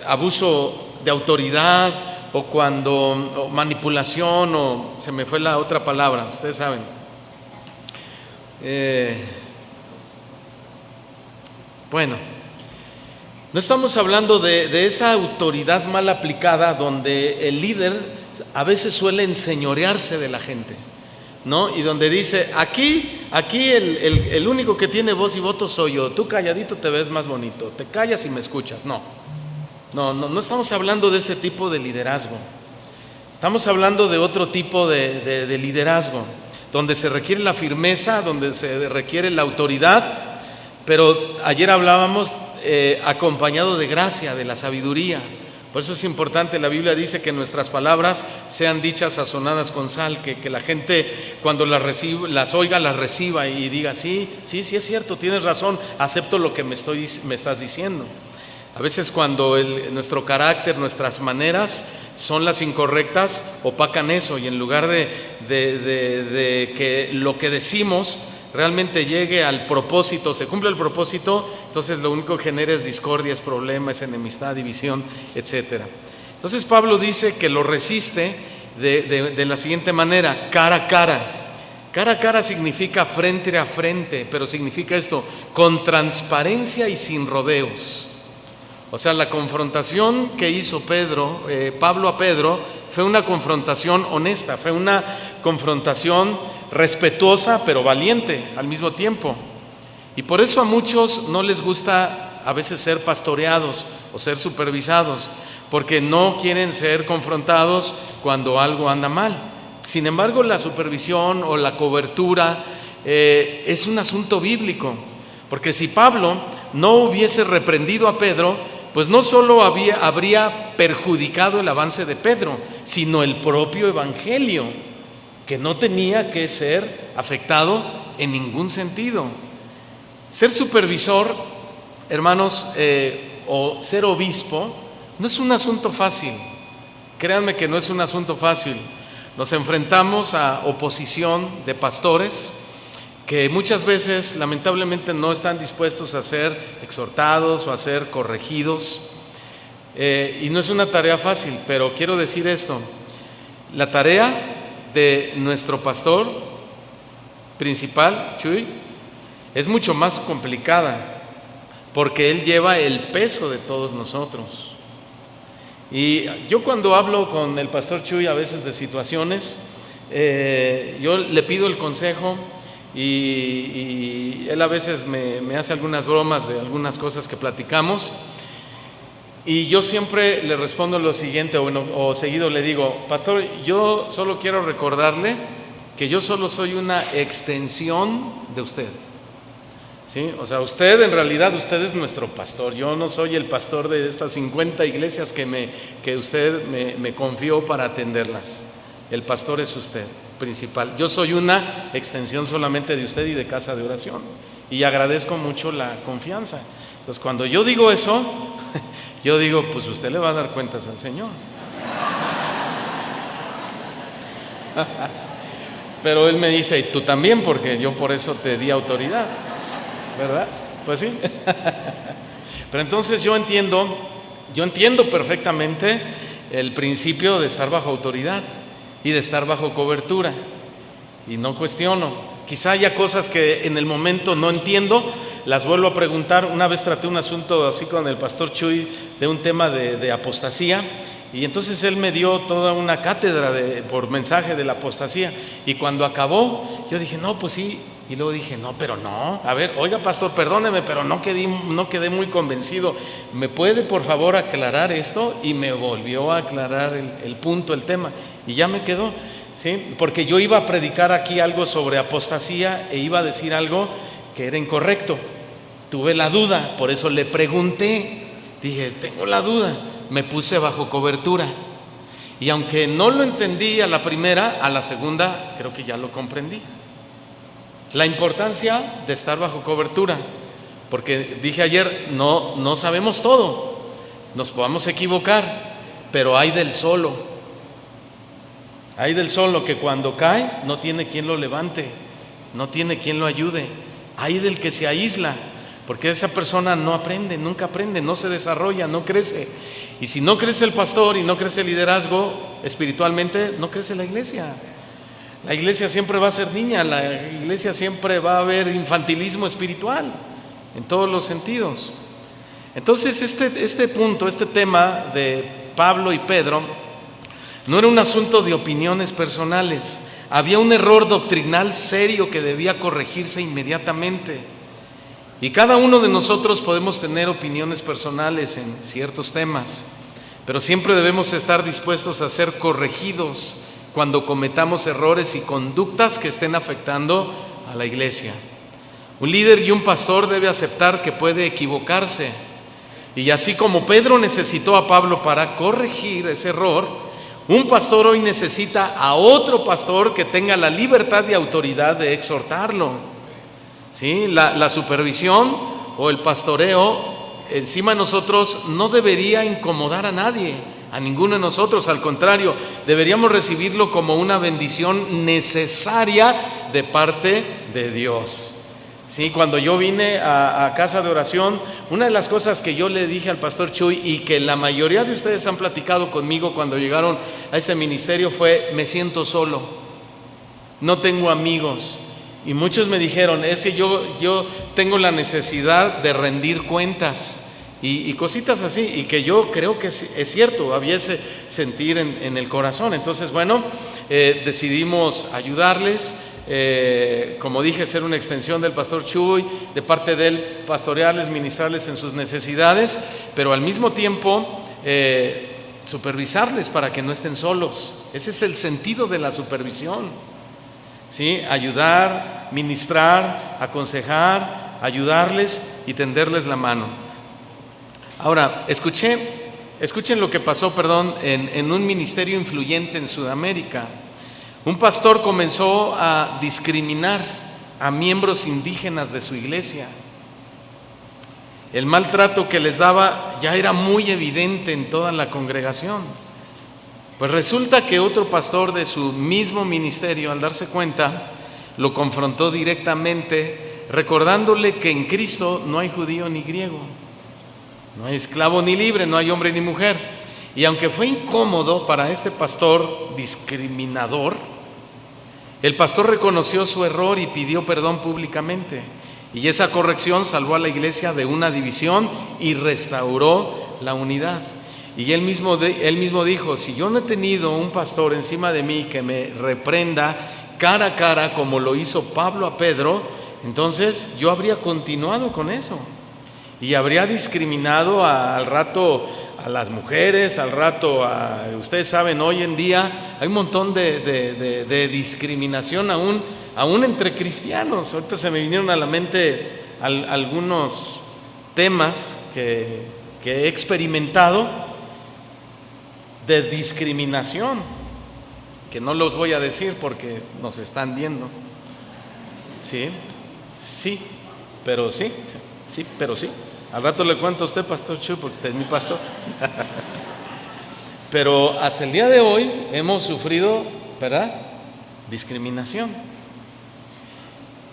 abuso de autoridad, o manipulación, o se me fue la otra palabra, ustedes saben. Bueno, no estamos hablando de esa autoridad mal aplicada donde el líder a veces suele enseñorearse de la gente, ¿no? Y donde dice, aquí el único que tiene voz y voto soy yo, tú calladito te ves más bonito, te callas y me escuchas. No estamos hablando de ese tipo de liderazgo. Estamos hablando de otro tipo de liderazgo, donde se requiere la firmeza, donde se requiere la autoridad, pero ayer hablábamos acompañado de gracia, de la sabiduría. Por eso es importante, la Biblia dice que nuestras palabras sean dichas sazonadas con sal, que la gente cuando las oiga, las reciba y diga, sí, es cierto, tienes razón, acepto lo que me estás diciendo. A veces cuando nuestro carácter, nuestras maneras son las incorrectas, opacan eso, y en lugar de que lo que decimos realmente llegue al propósito, se cumple el propósito, entonces lo único que genera es discordia, es problema, es enemistad, división, etc. Entonces Pablo dice que lo resiste de la siguiente manera, cara a cara. Cara a cara significa frente a frente, pero significa esto, con transparencia y sin rodeos. O sea, la confrontación que hizo Pablo a Pedro fue una confrontación honesta, fue una confrontación respetuosa pero valiente al mismo tiempo. Y por eso a muchos no les gusta a veces ser pastoreados o ser supervisados, porque no quieren ser confrontados cuando algo anda mal. Sin embargo, la supervisión o la cobertura es un asunto bíblico, porque si Pablo no hubiese reprendido a Pedro, pues no solo habría perjudicado el avance de Pedro, sino el propio evangelio, que no tenía que ser afectado en ningún sentido. Ser supervisor, hermanos, o ser obispo, no es un asunto fácil. Créanme que no es un asunto fácil. Nos enfrentamos a oposición de pastores que muchas veces lamentablemente no están dispuestos a ser exhortados o a ser corregidos, y no es una tarea fácil, pero quiero decir esto: la tarea de nuestro pastor principal, Chuy, es mucho más complicada, porque él lleva el peso de todos nosotros. Y yo cuando hablo con el pastor Chuy a veces de situaciones, yo le pido el consejo, y él a veces me hace algunas bromas de algunas cosas que platicamos, y yo siempre le respondo lo siguiente, o seguido le digo: pastor, yo solo quiero recordarle que yo solo soy una extensión de usted. ¿Sí? O sea, usted es nuestro pastor. Yo no soy el pastor de estas 50 iglesias que usted me confió para atenderlas. El pastor es usted, principal. Yo soy una extensión solamente de usted y de Casa de Oración, y agradezco mucho la confianza. Entonces, cuando yo digo eso, yo digo: pues usted le va a dar cuentas al Señor. Pero él me dice: y tú también, porque yo por eso te di autoridad, ¿verdad? Pues sí. Pero entonces yo entiendo perfectamente el principio de estar bajo autoridad y de estar bajo cobertura, y no cuestiono. Quizá haya cosas que en el momento no entiendo, las vuelvo a preguntar. Una vez traté un asunto así con el pastor Chuy, de un tema de apostasía, y entonces él me dio toda una cátedra por mensaje de la apostasía, y cuando acabó yo dije: no, pues sí. Y luego dije: no, pero no, a ver, oiga pastor, perdóneme, pero no quedé muy convencido. ¿Me puede por favor aclarar esto? Y me volvió a aclarar el punto, el tema, y ya me quedó, ¿sí? Porque yo iba a predicar aquí algo sobre apostasía e iba a decir algo que era incorrecto. Tuve la duda, por eso le pregunté. Dije: tengo la duda. Me puse bajo cobertura, y aunque no lo entendí a la primera, a la segunda creo que ya lo comprendí. La importancia de estar bajo cobertura, porque dije ayer, no sabemos todo, nos podamos equivocar, pero hay del solo que cuando cae no tiene quien lo levante, no tiene quien lo ayude. Hay del que se aísla, porque esa persona no aprende, nunca aprende, no se desarrolla, no crece. Y si no crece el pastor y no crece el liderazgo espiritualmente, no crece la iglesia. La iglesia siempre va a ser niña, la iglesia siempre va a haber infantilismo espiritual en todos los sentidos. Entonces este punto, este tema de Pablo y Pedro, no era un asunto de opiniones personales. Había un error doctrinal serio que debía corregirse inmediatamente. Y cada uno de nosotros podemos tener opiniones personales en ciertos temas, pero siempre debemos estar dispuestos a ser corregidos cuando cometamos errores y conductas que estén afectando a la iglesia. Un líder y un pastor debe aceptar que puede equivocarse, y así como Pedro necesitó a Pablo para corregir ese error, un pastor hoy necesita a otro pastor que tenga la libertad y autoridad de exhortarlo. ¿Sí? La supervisión o el pastoreo encima de nosotros no debería incomodar a nadie, a ninguno de nosotros. Al contrario, deberíamos recibirlo como una bendición necesaria de parte de Dios. Sí, cuando yo vine a Casa de Oración, una de las cosas que yo le dije al pastor Chuy, y que la mayoría de ustedes han platicado conmigo cuando llegaron a este ministerio, fue: me siento solo, no tengo amigos. Y muchos me dijeron: es que yo tengo la necesidad de rendir cuentas, y cositas así, y que yo creo que es cierto, había ese sentir en el corazón. Entonces, bueno, decidimos ayudarles. Como dije, ser una extensión del pastor Chuy, de parte de él, pastorearles, ministrarles en sus necesidades, pero al mismo tiempo supervisarles para que no estén solos. Ese es el sentido de la supervisión, ¿sí? Ayudar, ministrar, aconsejar, ayudarles y tenderles la mano. Ahora, escuchen lo que pasó, en un ministerio influyente en Sudamérica. Un pastor comenzó a discriminar a miembros indígenas de su iglesia. El maltrato que les daba ya era muy evidente en toda la congregación. Pues resulta que otro pastor de su mismo ministerio, al darse cuenta, lo confrontó directamente, recordándole que en Cristo no hay judío ni griego, no hay esclavo ni libre, no hay hombre ni mujer. Y aunque fue incómodo para este pastor discriminador, el pastor reconoció su error y pidió perdón públicamente. Y esa corrección salvó a la iglesia de una división y restauró la unidad. Y él mismo dijo: si yo no he tenido un pastor encima de mí que me reprenda cara a cara como lo hizo Pablo a Pedro, entonces yo habría continuado con eso y habría discriminado al rato a las mujeres, al rato ustedes saben, hoy en día hay un montón de discriminación aún entre cristianos. Ahorita se me vinieron a la mente algunos temas que he experimentado de discriminación, que no los voy a decir porque nos están viendo. Sí, pero sí. Al rato le cuento a usted, Pastor Chu, porque usted es mi pastor. Pero hasta el día de hoy hemos sufrido, ¿verdad?, discriminación.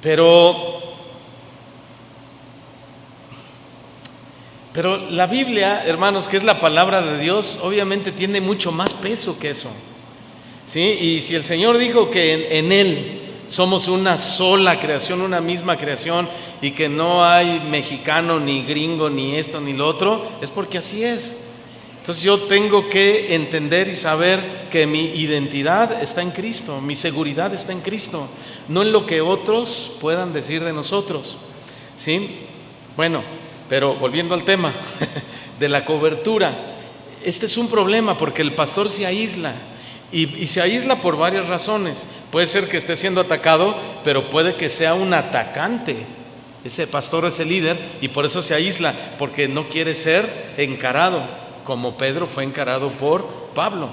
Pero la Biblia, hermanos, que es la palabra de Dios, obviamente tiene mucho más peso que eso, ¿sí? Y si el Señor dijo que en Él somos una sola creación, una misma creación, y que no hay mexicano, ni gringo, ni esto, ni lo otro, es porque así es. Entonces yo tengo que entender y saber que mi identidad está en Cristo, mi seguridad está en Cristo, no en lo que otros puedan decir de nosotros, ¿sí? Bueno, pero volviendo al tema de la cobertura, este es un problema porque el pastor se aísla. Y se aísla por varias razones. Puede ser que esté siendo atacado, pero puede que sea un atacante. Ese pastor es el líder y por eso se aísla, porque no quiere ser encarado, como Pedro fue encarado por Pablo.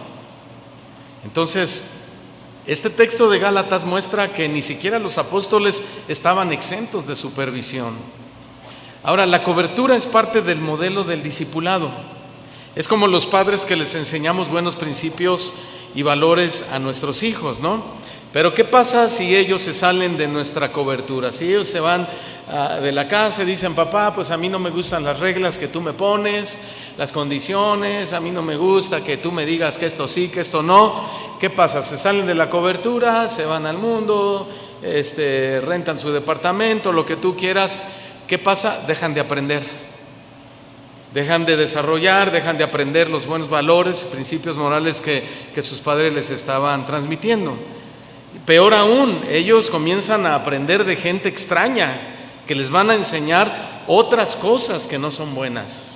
Entonces, este texto de Gálatas muestra que ni siquiera los apóstoles estaban exentos de supervisión. Ahora, la cobertura es parte del modelo del discipulado. Es como los padres que les enseñamos buenos principios y valores a nuestros hijos, ¿no? Pero ¿qué pasa si ellos se salen de nuestra cobertura? Si ellos se van de la casa y dicen: papá, pues a mí no me gustan las reglas que tú me pones, las condiciones, a mí no me gusta que tú me digas que esto sí, que esto no. ¿Qué pasa? Se salen de la cobertura, se van al mundo, rentan su departamento, lo que tú quieras. ¿Qué pasa? Dejan de aprender. Dejan de desarrollar, dejan de aprender los buenos valores, principios morales que sus padres les estaban transmitiendo. Peor aún, ellos comienzan a aprender de gente extraña que les van a enseñar otras cosas que no son buenas,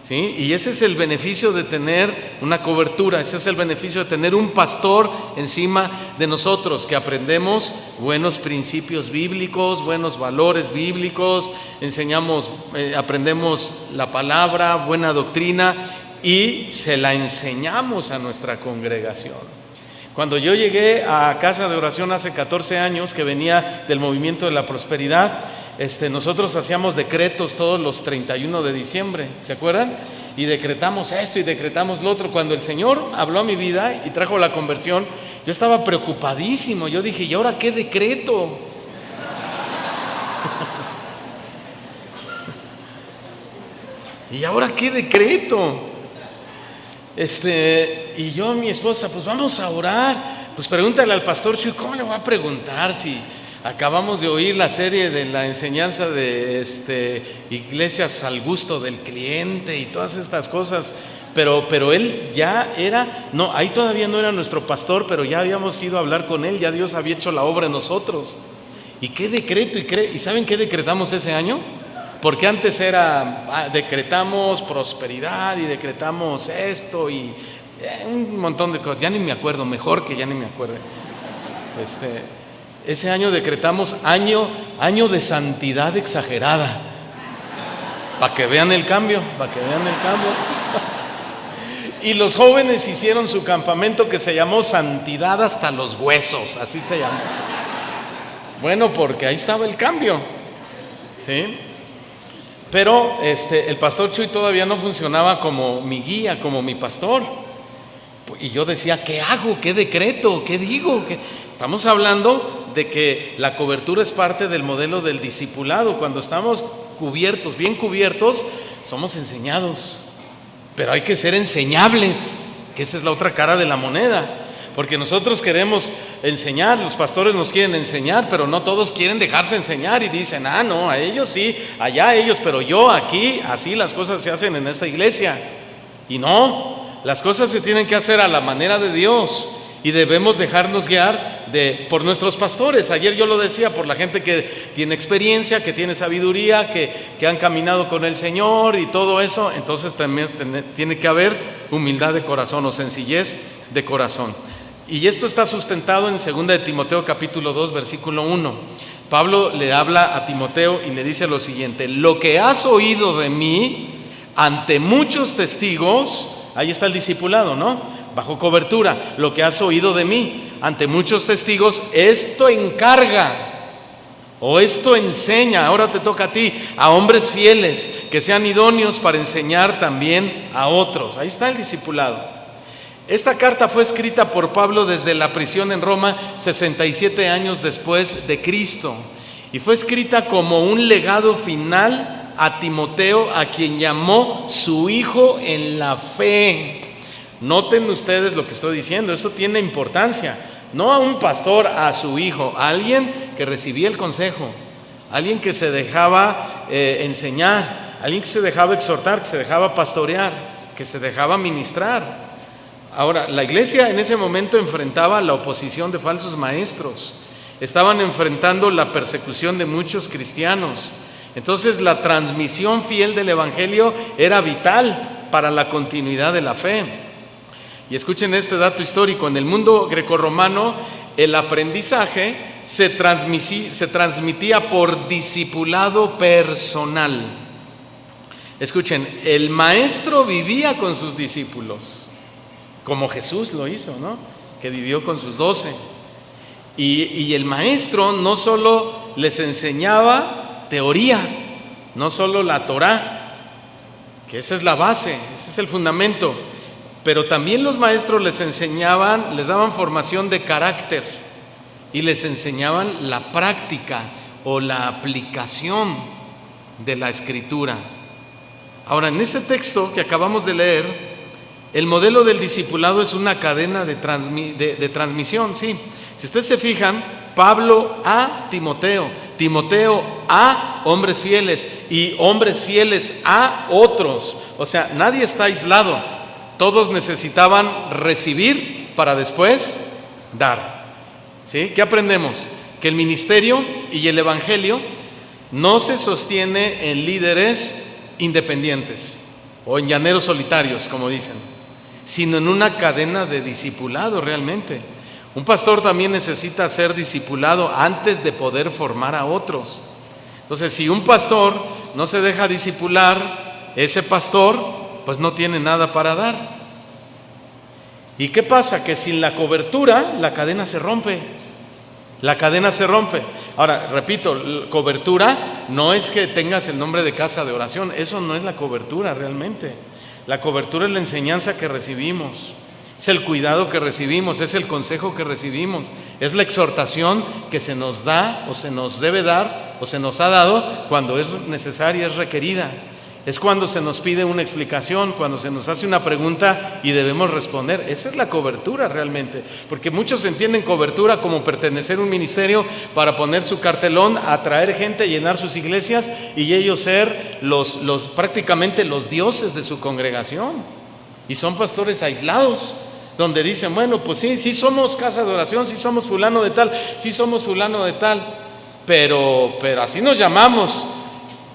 ¿sí? Y ese es el beneficio de tener una cobertura, ese es el beneficio de tener un pastor encima de nosotros, que aprendemos buenos principios bíblicos, buenos valores bíblicos, aprendemos la palabra, buena doctrina, y se la enseñamos a nuestra congregación. Cuando yo llegué a Casa de Oración hace 14 años, que venía del Movimiento de la Prosperidad, nosotros hacíamos decretos todos los 31 de diciembre, ¿se acuerdan? Y decretamos esto y decretamos lo otro. Cuando el Señor habló a mi vida y trajo la conversión, yo estaba preocupadísimo. Yo dije: ¿y ahora qué decreto? ¿Y ahora qué decreto? Y yo, mi esposa, pues vamos a orar. Pues pregúntale al pastor Chuy. ¿Cómo le voy a preguntar si acabamos de oír la serie de la enseñanza de iglesias al gusto del cliente y todas estas cosas? Pero él ya era, no, ahí todavía no era nuestro pastor, pero ya habíamos ido a hablar con él, ya Dios había hecho la obra en nosotros. ¿Y qué decreto? ¿Y saben qué decretamos ese año? Porque antes decretamos prosperidad y decretamos esto y un montón de cosas, ya ni me acuerdo, mejor que ya ni me acuerde. Ese año decretamos año de santidad exagerada, para que vean el cambio, Y los jóvenes hicieron su campamento que se llamó Santidad hasta los huesos, así se llamó. Bueno, porque ahí estaba el cambio, ¿sí? Pero el pastor Chuy todavía no funcionaba como mi guía, como mi pastor. Y yo decía, ¿qué hago? ¿Qué decreto? ¿Qué digo? Estamos hablando de que la cobertura es parte del modelo del discipulado. Cuando estamos cubiertos, bien cubiertos, somos enseñados. Pero hay que ser enseñables, que esa es la otra cara de la moneda. Porque nosotros queremos enseñar, los pastores nos quieren enseñar, pero no todos quieren dejarse enseñar y dicen, no, a ellos sí, allá ellos, pero yo aquí, así las cosas se hacen en esta iglesia. Y no, las cosas se tienen que hacer a la manera de Dios y debemos dejarnos guiar por nuestros pastores. Ayer yo lo decía, por la gente que tiene experiencia, que tiene sabiduría, que han caminado con el Señor y todo eso. Entonces también tiene que haber humildad de corazón o sencillez de corazón. Y esto está sustentado en 2 de Timoteo capítulo 2 versículo 1. Pablo le habla a Timoteo y le dice lo siguiente: lo que has oído de mí ante muchos testigos, ahí está el discipulado, ¿no? Bajo cobertura, lo que has oído de mí ante muchos testigos, esto encarga o esto enseña, ahora te toca a ti, a hombres fieles que sean idóneos para enseñar también a otros. Ahí está el discipulado. Esta carta fue escrita por Pablo desde la prisión en Roma 67 años después de Cristo y fue escrita como un legado final a Timoteo, a quien llamó su hijo en la fe. Noten ustedes lo que estoy diciendo, esto tiene importancia. No a un pastor, a su hijo, a alguien que recibía el consejo, alguien que se dejaba enseñar, alguien que se dejaba exhortar, que se dejaba pastorear, que se dejaba ministrar. Ahora, la iglesia en ese momento enfrentaba la oposición de falsos maestros, estaban enfrentando la persecución de muchos cristianos. Entonces la transmisión fiel del evangelio era vital para la continuidad de la fe. Y escuchen este dato histórico: en el mundo grecorromano el aprendizaje se transmitía por discipulado personal. Escuchen, el maestro vivía con sus discípulos, como Jesús lo hizo, ¿no? Que vivió con sus 12. Y el maestro no solo les enseñaba teoría, no solo la Torá, que esa es la base, ese es el fundamento, pero también los maestros les enseñaban, les daban formación de carácter y les enseñaban la práctica o la aplicación de la Escritura. Ahora, en este texto que acabamos de leer, el modelo del discipulado es una cadena de transmisión, sí. Si ustedes se fijan, Pablo a Timoteo, Timoteo a hombres fieles y hombres fieles a otros. O sea, nadie está aislado. Todos necesitaban recibir para después dar. ¿Sí? ¿Qué aprendemos? Que el ministerio y el evangelio no se sostiene en líderes independientes o en llaneros solitarios, como dicen, sino en una cadena de discipulado realmente. Un pastor también necesita ser discipulado antes de poder formar a otros. Entonces, si un pastor no se deja discipular, ese pastor pues no tiene nada para dar. ¿Y qué pasa? Que sin la cobertura la cadena se rompe. La cadena se rompe. Ahora, repito, cobertura no es que tengas el nombre de casa de oración, eso no es la cobertura realmente. La cobertura es la enseñanza que recibimos, es el cuidado que recibimos, es el consejo que recibimos, es la exhortación que se nos da o se nos debe dar o se nos ha dado cuando es necesaria, es requerida. Es cuando se nos pide una explicación, cuando se nos hace una pregunta y debemos responder. Esa es la cobertura realmente, porque muchos entienden cobertura como pertenecer a un ministerio para poner su cartelón, atraer gente, llenar sus iglesias y ellos ser prácticamente los dioses de su congregación. Y son pastores aislados, donde dicen, bueno, pues sí somos casa de oración, sí somos fulano de tal, sí somos fulano de tal, pero así nos llamamos.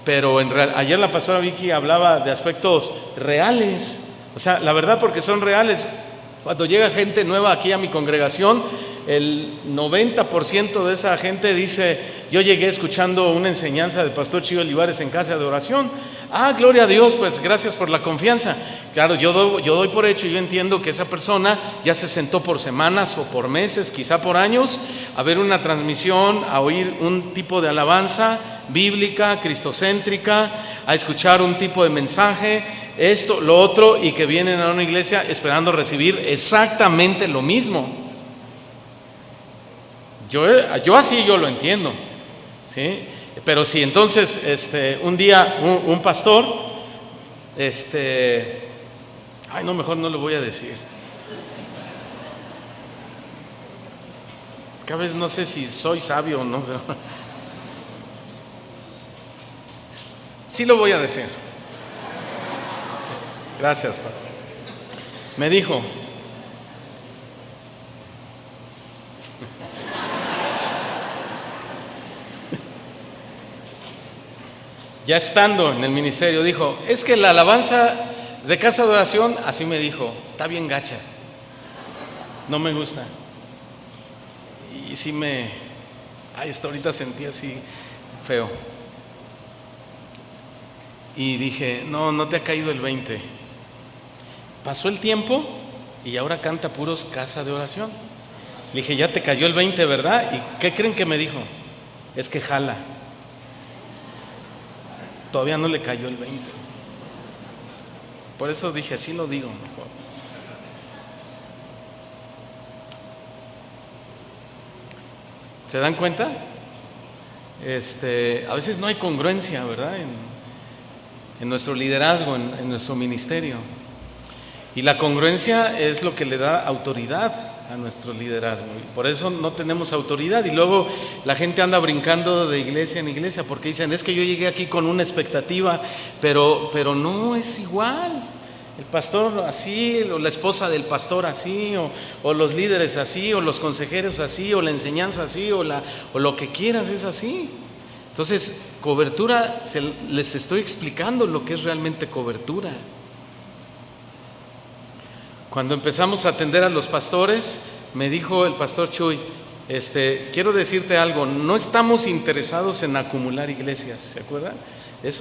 Pero ayer la pastora Vicky hablaba de aspectos reales, o sea, la verdad, porque son reales. Cuando llega gente nueva aquí a mi congregación, el 90% de esa gente dice: yo llegué escuchando una enseñanza del pastor Chuy Olivares en casa de oración. Gloria a Dios, pues gracias por la confianza. Claro, yo doy por hecho, yo entiendo que esa persona ya se sentó por semanas o por meses, quizá por años, a ver una transmisión, a oír un tipo de alabanza bíblica, cristocéntrica, a escuchar un tipo de mensaje, esto, lo otro, y que vienen a una iglesia esperando recibir exactamente lo mismo. Yo así yo lo entiendo, ¿sí? Pero si entonces un día un pastor, no, mejor no lo voy a decir. Es que a veces no sé si soy sabio o no, pero sí lo voy a decir. Sí. Gracias, pastor. Me dijo: ya estando en el ministerio, dijo: es que la alabanza de casa de oración, así me dijo, está bien gacha, no me gusta. Y sí hasta ahorita sentí así feo. Y dije: no te ha caído el 20. Pasó el tiempo y ahora canta puros casa de oración. Le dije: ya te cayó el 20, ¿verdad? ¿Y qué creen que me dijo? Es que jala. Todavía no le cayó el 20. Por eso dije: así lo digo mejor. ¿Se dan cuenta? A veces no hay congruencia, ¿verdad? En nuestro liderazgo, en nuestro ministerio. Y la congruencia es lo que le da autoridad a nuestro liderazgo. Y por eso no tenemos autoridad. Y luego la gente anda brincando de iglesia en iglesia porque dicen: es que yo llegué aquí con una expectativa, pero no es igual. El pastor así, o la esposa del pastor así, o los líderes así, o los consejeros así, o la enseñanza así, o lo que quieras es así. Entonces, cobertura, les estoy explicando lo que es realmente cobertura. Cuando empezamos a atender a los pastores, me dijo el pastor Chuy: quiero decirte algo, no estamos interesados en acumular iglesias, ¿se acuerdan?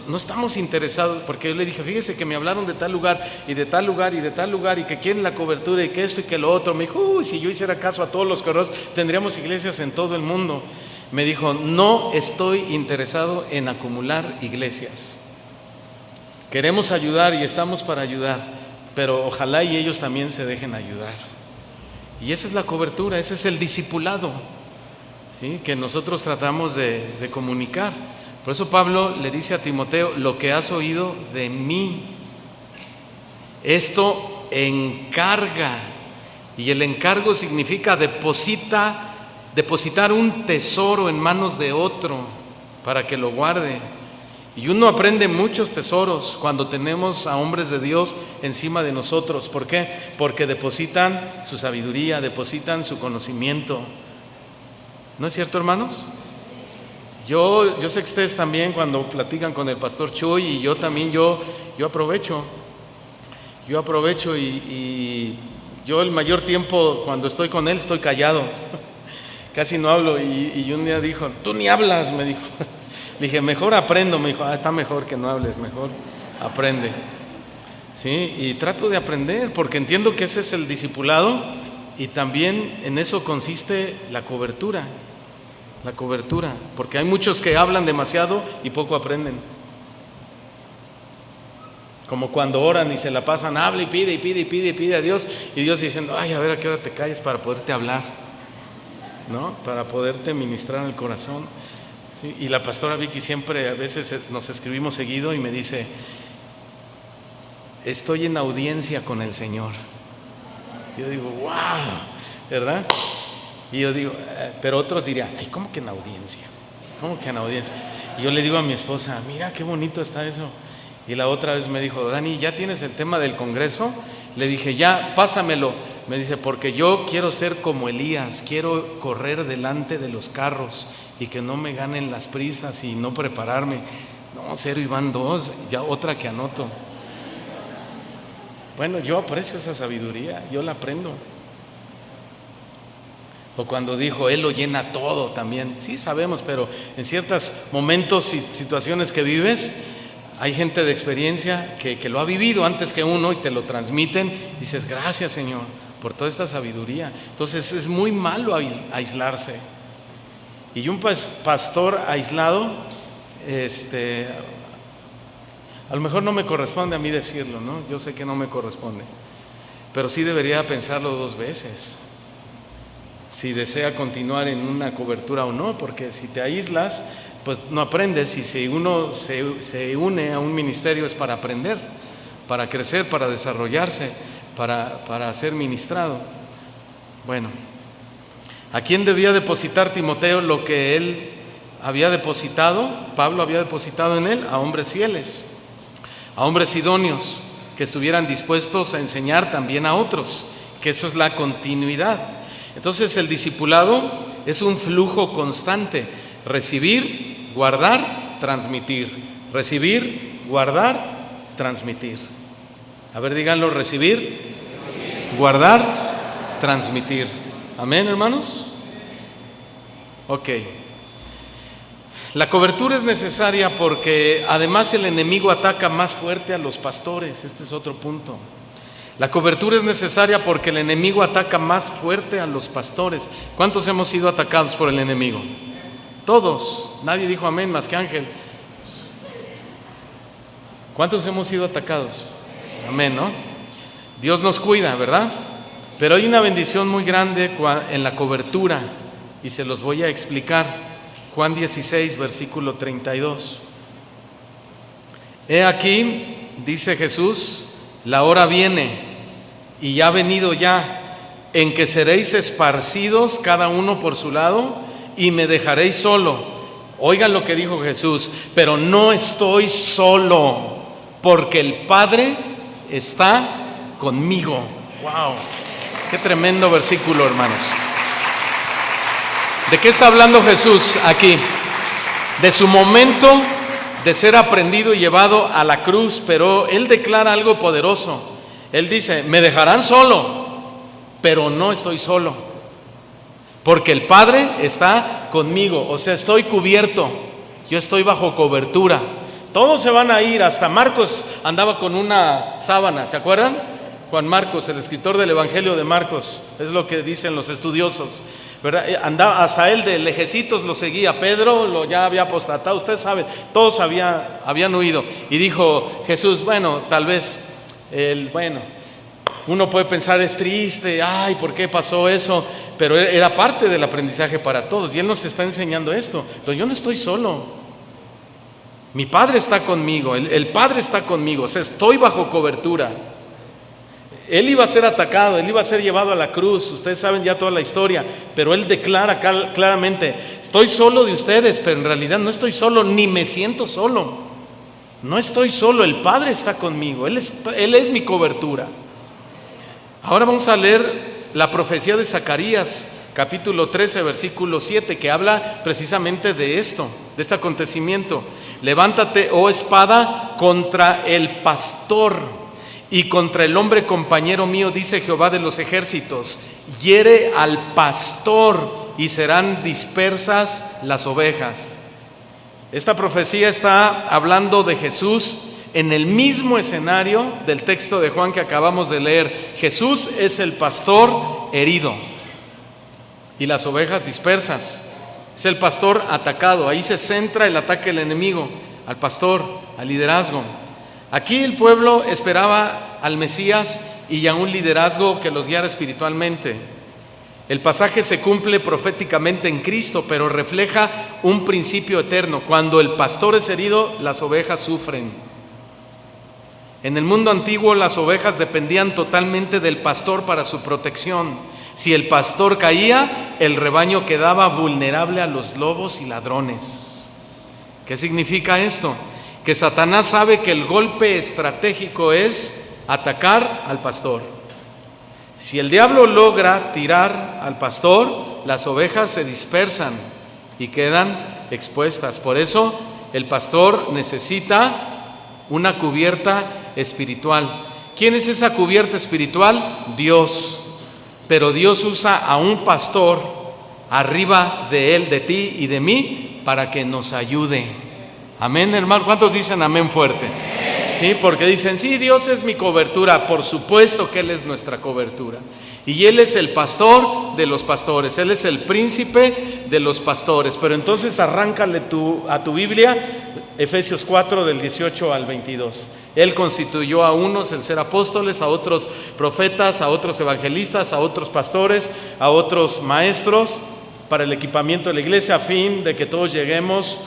No estamos interesados, porque yo le dije: fíjese que me hablaron de tal lugar y de tal lugar y de tal lugar y que quieren la cobertura y que esto y que lo otro. Me dijo: si yo hiciera caso a todos los correos, tendríamos iglesias en todo el mundo. Me dijo: no estoy interesado en acumular iglesias. Queremos ayudar y estamos para ayudar, pero ojalá y ellos también se dejen ayudar. Y esa es la cobertura, ese es el discipulado, ¿sí?, que nosotros tratamos de comunicar. Por eso Pablo le dice a Timoteo: lo que has oído de mí, esto encarga. Y el encargo significa depositar un tesoro en manos de otro para que lo guarde. Y uno aprende muchos tesoros cuando tenemos a hombres de Dios encima de nosotros. ¿Por qué? Porque depositan su sabiduría, depositan su conocimiento. ¿No es cierto, hermanos? Yo sé que ustedes también, cuando platican con el pastor Chuy, y yo también, yo aprovecho y yo el mayor tiempo cuando estoy con él estoy callado, casi no hablo. Y un día dijo: tú ni hablas, me dijo. Dije: mejor aprendo. Me dijo: está mejor que no hables, mejor aprende. ¿Sí? Y trato de aprender porque entiendo que ese es el discipulado, y también en eso consiste la cobertura, porque hay muchos que hablan demasiado y poco aprenden. Como cuando oran y se la pasan, habla y pide a Dios, y Dios diciendo: ay, a ver a qué hora te calles para poderte hablar, ¿no? Para poderte ministrar en el corazón. ¿Sí? Y la pastora Vicky siempre, a veces nos escribimos seguido y me dice: estoy en audiencia con el Señor. Yo digo: wow, ¿verdad? Y yo digo, pero otros dirían: ay, ¿cómo que en audiencia? ¿Cómo que en audiencia? Y yo le digo a mi esposa: mira qué bonito está eso. Y la otra vez me dijo: Dani, ¿ya tienes el tema del Congreso? Le dije: ya, pásamelo. Me dice: porque yo quiero ser como Elías, quiero correr delante de los carros y que no me ganen las prisas y no prepararme. No, 0 y van 2, ya otra que anoto. Bueno, yo aprecio esa sabiduría, yo la aprendo. O cuando dijo, Él lo llena todo también. Sí, sabemos, pero en ciertos momentos y situaciones que vives, hay gente de experiencia que lo ha vivido antes que uno y te lo transmiten. Dices, gracias Señor por toda esta sabiduría. Entonces es muy malo aislarse. Y un pastor aislado, a lo mejor no me corresponde a mí decirlo, ¿no? Yo sé que no me corresponde, pero sí debería pensarlo 2 veces si desea continuar en una cobertura o no, porque si te aíslas, pues no aprendes. Y si uno se une a un ministerio es para aprender, para crecer, para desarrollarse, para ser ministrado. Bueno, ¿a quién debía depositar Timoteo lo que él había depositado? Pablo había depositado en él a hombres fieles, a hombres idóneos, que estuvieran dispuestos a enseñar también a otros, que eso es la continuidad. Entonces el discipulado es un flujo constante: recibir, guardar, transmitir. Recibir, guardar, transmitir. A ver, díganlo: recibir, guardar, transmitir. Amén, hermanos. Ok. La cobertura es necesaria porque además el enemigo ataca más fuerte a los pastores. Este es otro punto. La cobertura es necesaria porque el enemigo ataca más fuerte a los pastores. ¿Cuántos hemos sido atacados por el enemigo? Todos. Nadie dijo amén más que Ángel. ¿Cuántos hemos sido atacados? Amén, ¿no? Dios nos cuida, ¿verdad? Pero hay una bendición muy grande en la cobertura y se los voy a explicar. Juan 16, versículo 32. He aquí, dice Jesús, la hora viene, y ya ha venido ya, en que seréis esparcidos cada uno por su lado, y me dejaréis solo. Oigan lo que dijo Jesús: pero no estoy solo, porque el Padre está conmigo. ¡Wow! ¡Qué tremendo versículo, hermanos! ¿De qué está hablando Jesús aquí? De su momento de ser aprendido y llevado a la cruz, pero Él declara algo poderoso. Él dice: me dejarán solo, pero no estoy solo, porque el Padre está conmigo. O sea, estoy cubierto, yo estoy bajo cobertura. Todos se van a ir, hasta Marcos andaba con una sábana, ¿se acuerdan? Juan Marcos, el escritor del Evangelio de Marcos, es lo que dicen los estudiosos, ¿verdad? Andaba, hasta él de lejecitos lo seguía. Pedro ya había apostatado, ustedes saben, todos habían huido. Y dijo Jesús: bueno, tal vez, uno puede pensar es triste, ay, ¿por qué pasó eso? Pero era parte del aprendizaje para todos. Y Él nos está enseñando esto. Pero yo no estoy solo, mi Padre está conmigo, el Padre está conmigo, o sea, estoy bajo cobertura. Él iba a ser atacado, Él iba a ser llevado a la cruz. Ustedes saben ya toda la historia, pero Él declara claramente: estoy solo de ustedes, pero en realidad no estoy solo, ni me siento solo. No estoy solo, el Padre está conmigo, Él es mi cobertura. Ahora vamos a leer la profecía de Zacarías, capítulo 13, versículo 7, que habla precisamente de esto, de este acontecimiento. Levántate, oh espada, contra el pastor y contra el hombre compañero mío, dice Jehová de los ejércitos. Hiere al pastor y serán dispersas las ovejas. Esta profecía está hablando de Jesús en el mismo escenario del texto de Juan que acabamos de leer. Jesús es el pastor herido y las ovejas dispersas. Es el pastor atacado. Ahí se centra el ataque del enemigo al pastor, al liderazgo. Aquí el pueblo esperaba al Mesías y a un liderazgo que los guiara espiritualmente. El pasaje se cumple proféticamente en Cristo, pero refleja un principio eterno. Cuando el pastor es herido, las ovejas sufren. En el mundo antiguo, las ovejas dependían totalmente del pastor para su protección. Si el pastor caía, el rebaño quedaba vulnerable a los lobos y ladrones. ¿Qué significa esto? Que Satanás sabe que el golpe estratégico es atacar al pastor. Si el diablo logra tirar al pastor, las ovejas se dispersan y quedan expuestas. Por eso el pastor necesita una cubierta espiritual. ¿Quién es esa cubierta espiritual? Dios. Pero Dios usa a un pastor arriba de él, de ti y de mí, para que nos ayude. Amén, hermano. ¿Cuántos dicen amén fuerte? Sí, porque dicen, sí, Dios es mi cobertura. Por supuesto que Él es nuestra cobertura. Y Él es el pastor de los pastores. Él es el príncipe de los pastores. Pero entonces arráncale a tu Biblia, Efesios 4, del 18 al 22. Él constituyó a unos el ser apóstoles, a otros profetas, a otros evangelistas, a otros pastores, a otros maestros, para el equipamiento de la iglesia, a fin de que todos lleguemos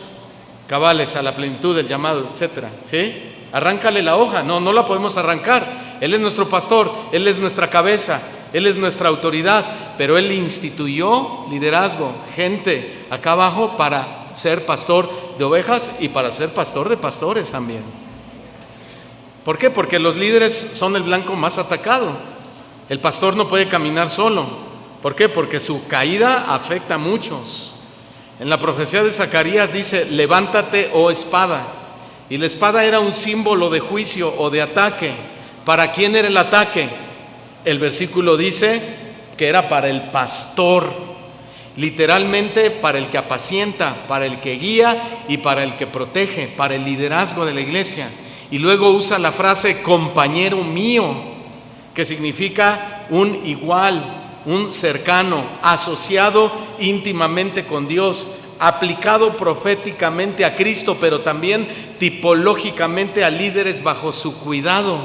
cabales a la plenitud del llamado, etcétera. ¿Sí? Arráncale la hoja. No la podemos arrancar. Él es nuestro pastor, Él es nuestra cabeza, Él es nuestra autoridad, pero Él instituyó liderazgo, gente acá abajo para ser pastor de ovejas y para ser pastor de pastores también. ¿Por qué? Porque los líderes son el blanco más atacado. El pastor no puede caminar solo. ¿Por qué? Porque su caída afecta a muchos. En la profecía de Zacarías dice, levántate, oh espada. Y la espada era un símbolo de juicio o de ataque. ¿Para quién era el ataque? El versículo dice que era para el pastor, literalmente para el que apacienta, para el que guía y para el que protege, para el liderazgo de la iglesia. Y luego usa la frase compañero mío, que significa un igual, un cercano, asociado íntimamente con Dios, aplicado proféticamente a Cristo, pero también tipológicamente a líderes bajo su cuidado.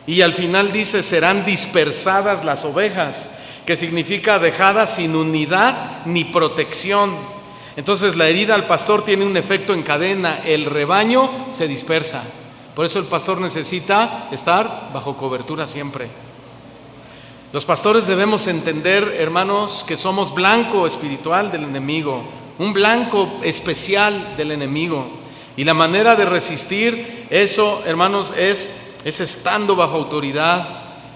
Y al final dice, serán dispersadas las ovejas, que significa dejadas sin unidad ni protección. Entonces la herida al pastor tiene un efecto en cadena, el rebaño se dispersa. Por eso el pastor necesita estar bajo cobertura siempre. Los pastores debemos entender, hermanos, que somos blanco espiritual del enemigo, un blanco especial del enemigo. Y la manera de resistir eso, hermanos, es estando bajo autoridad,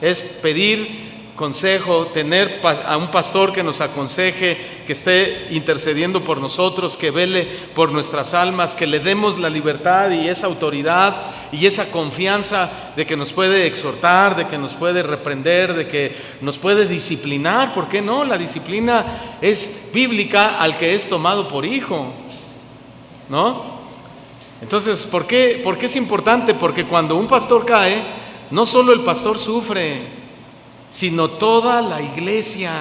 es pedir consejo, tener a un pastor que nos aconseje, que esté intercediendo por nosotros, que vele por nuestras almas, que le demos la libertad y esa autoridad y esa confianza de que nos puede exhortar, de que nos puede reprender, de que nos puede disciplinar. ¿Por qué no? La disciplina es bíblica al que es tomado por hijo, ¿no? Entonces, ¿por qué es importante? Porque cuando un pastor cae, no solo el pastor sufre, sino toda la iglesia.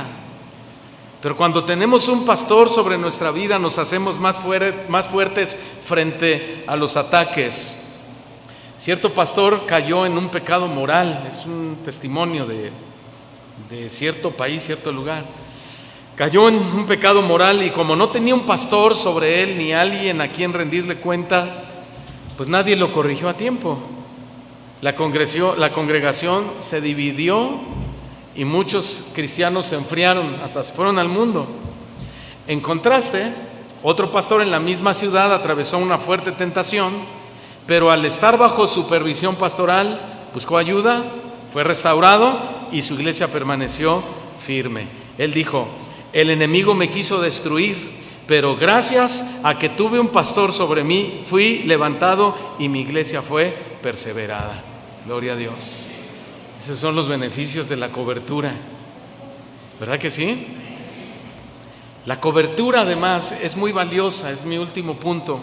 Pero cuando tenemos un pastor sobre nuestra vida, nos hacemos más fuertes frente a los ataques. Cierto pastor cayó en un pecado moral, es un testimonio de cierto país, cierto lugar. Cayó en un pecado moral y como no tenía un pastor sobre él, ni alguien a quien rendirle cuenta, pues nadie lo corrigió a tiempo. La congregación se dividió y muchos cristianos se enfriaron, hasta se fueron al mundo. En contraste, otro pastor en la misma ciudad atravesó una fuerte tentación, pero al estar bajo supervisión pastoral, buscó ayuda, fue restaurado y su iglesia permaneció firme. Él dijo, el enemigo me quiso destruir, pero gracias a que tuve un pastor sobre mí, fui levantado y mi iglesia fue perseverada. Gloria a Dios. Esos son los beneficios de la cobertura, ¿verdad que sí? La cobertura además es muy valiosa, es mi último punto,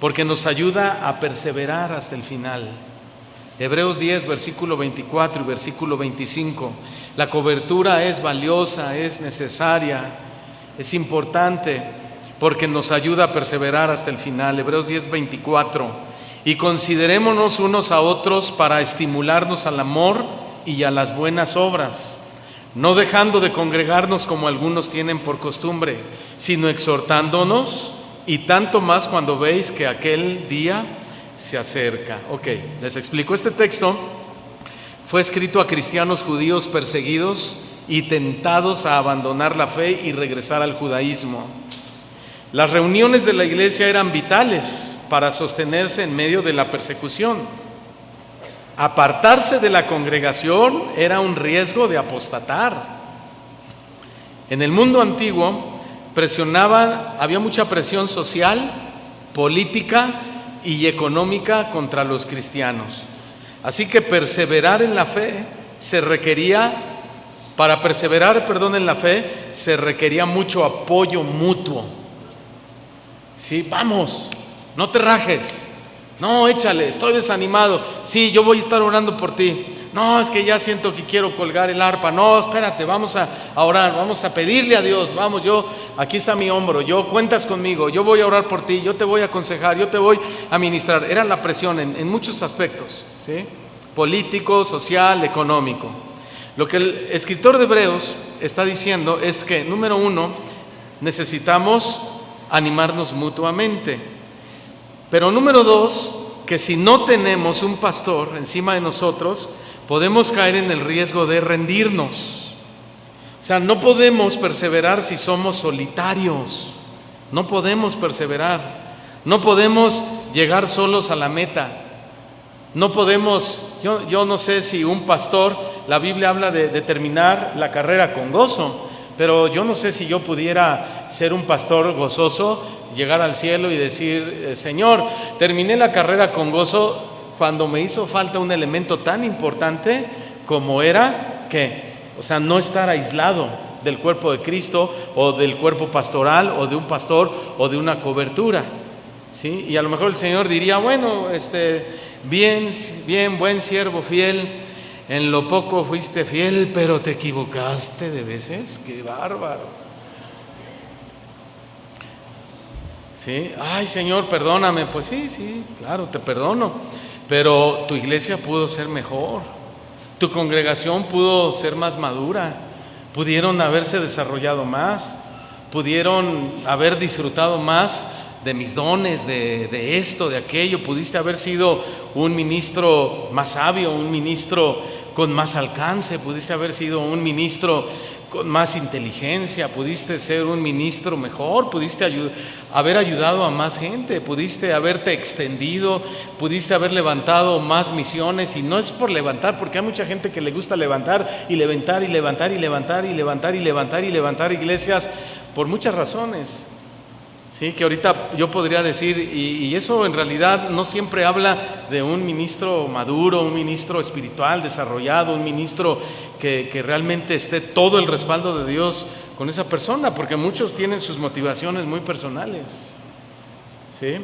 porque nos ayuda a perseverar hasta el final. Hebreos 10, versículo 24 y versículo 25. La cobertura es valiosa, es necesaria, es importante, porque nos ayuda a perseverar hasta el final. Hebreos 10, 24. Y considerémonos unos a otros para estimularnos al amor y a las buenas obras, no dejando de congregarnos como algunos tienen por costumbre, sino exhortándonos, y tanto más cuando veis que aquel día se acerca. Ok, les explico. Este texto fue escrito a cristianos judíos perseguidos y tentados a abandonar la fe y regresar al judaísmo. Las reuniones de la iglesia eran vitales para sostenerse en medio de la persecución. Apartarse de la congregación era un riesgo de apostatar. En el mundo antiguo había mucha presión social, política y económica contra los cristianos. Así que perseverar en la fe se requería, para perseverar, en la fe, se requería mucho apoyo mutuo. Sí, vamos, no te rajes. No, échale, estoy desanimado. Sí, yo voy a estar orando por ti. No, es que ya siento que quiero colgar el arpa. No, espérate, vamos a orar, vamos a pedirle a Dios. Vamos, aquí está mi hombro, cuentas conmigo, yo voy a orar por ti, yo te voy a aconsejar, yo te voy a ministrar. Era la presión en muchos aspectos, ¿sí? Político, social, económico. Lo que el escritor de Hebreos está diciendo es que, número uno, necesitamos animarnos mutuamente. Pero número dos, que si no tenemos un pastor encima de nosotros, podemos caer en el riesgo de rendirnos. O sea, no podemos perseverar si somos solitarios. No podemos perseverar. No podemos llegar solos a la meta. No podemos, yo no sé si un pastor, la Biblia habla de terminar la carrera con gozo, pero yo no sé si yo pudiera ser un pastor gozoso, llegar al cielo y decir, Señor, terminé la carrera con gozo cuando me hizo falta un elemento tan importante como era no estar aislado del cuerpo de Cristo o del cuerpo pastoral o de un pastor o de una cobertura, ¿sí? Y a lo mejor el Señor diría, bueno, bien, buen siervo fiel, en lo poco fuiste fiel, pero te equivocaste de veces, qué bárbaro. ¿Sí? Ay, Señor, perdóname. Pues sí, claro, te perdono. Pero tu iglesia pudo ser mejor. Tu congregación pudo ser más madura. Pudieron haberse desarrollado más. Pudieron haber disfrutado más de mis dones, de esto, de aquello. Pudiste haber sido un ministro más sabio, un ministro con más alcance. Pudiste haber sido un ministro con más inteligencia, pudiste ser un ministro mejor, pudiste haber ayudado a más gente, pudiste haberte extendido, pudiste haber levantado más misiones. Y no es por levantar, porque hay mucha gente que le gusta levantar y levantar y levantar y levantar y levantar y levantar y levantar iglesias por muchas razones. Sí, que ahorita yo podría decir, y eso en realidad no siempre habla de un ministro maduro, un ministro espiritual desarrollado, un ministro que realmente esté todo el respaldo de Dios con esa persona, porque muchos tienen sus motivaciones muy personales. ¿Sí?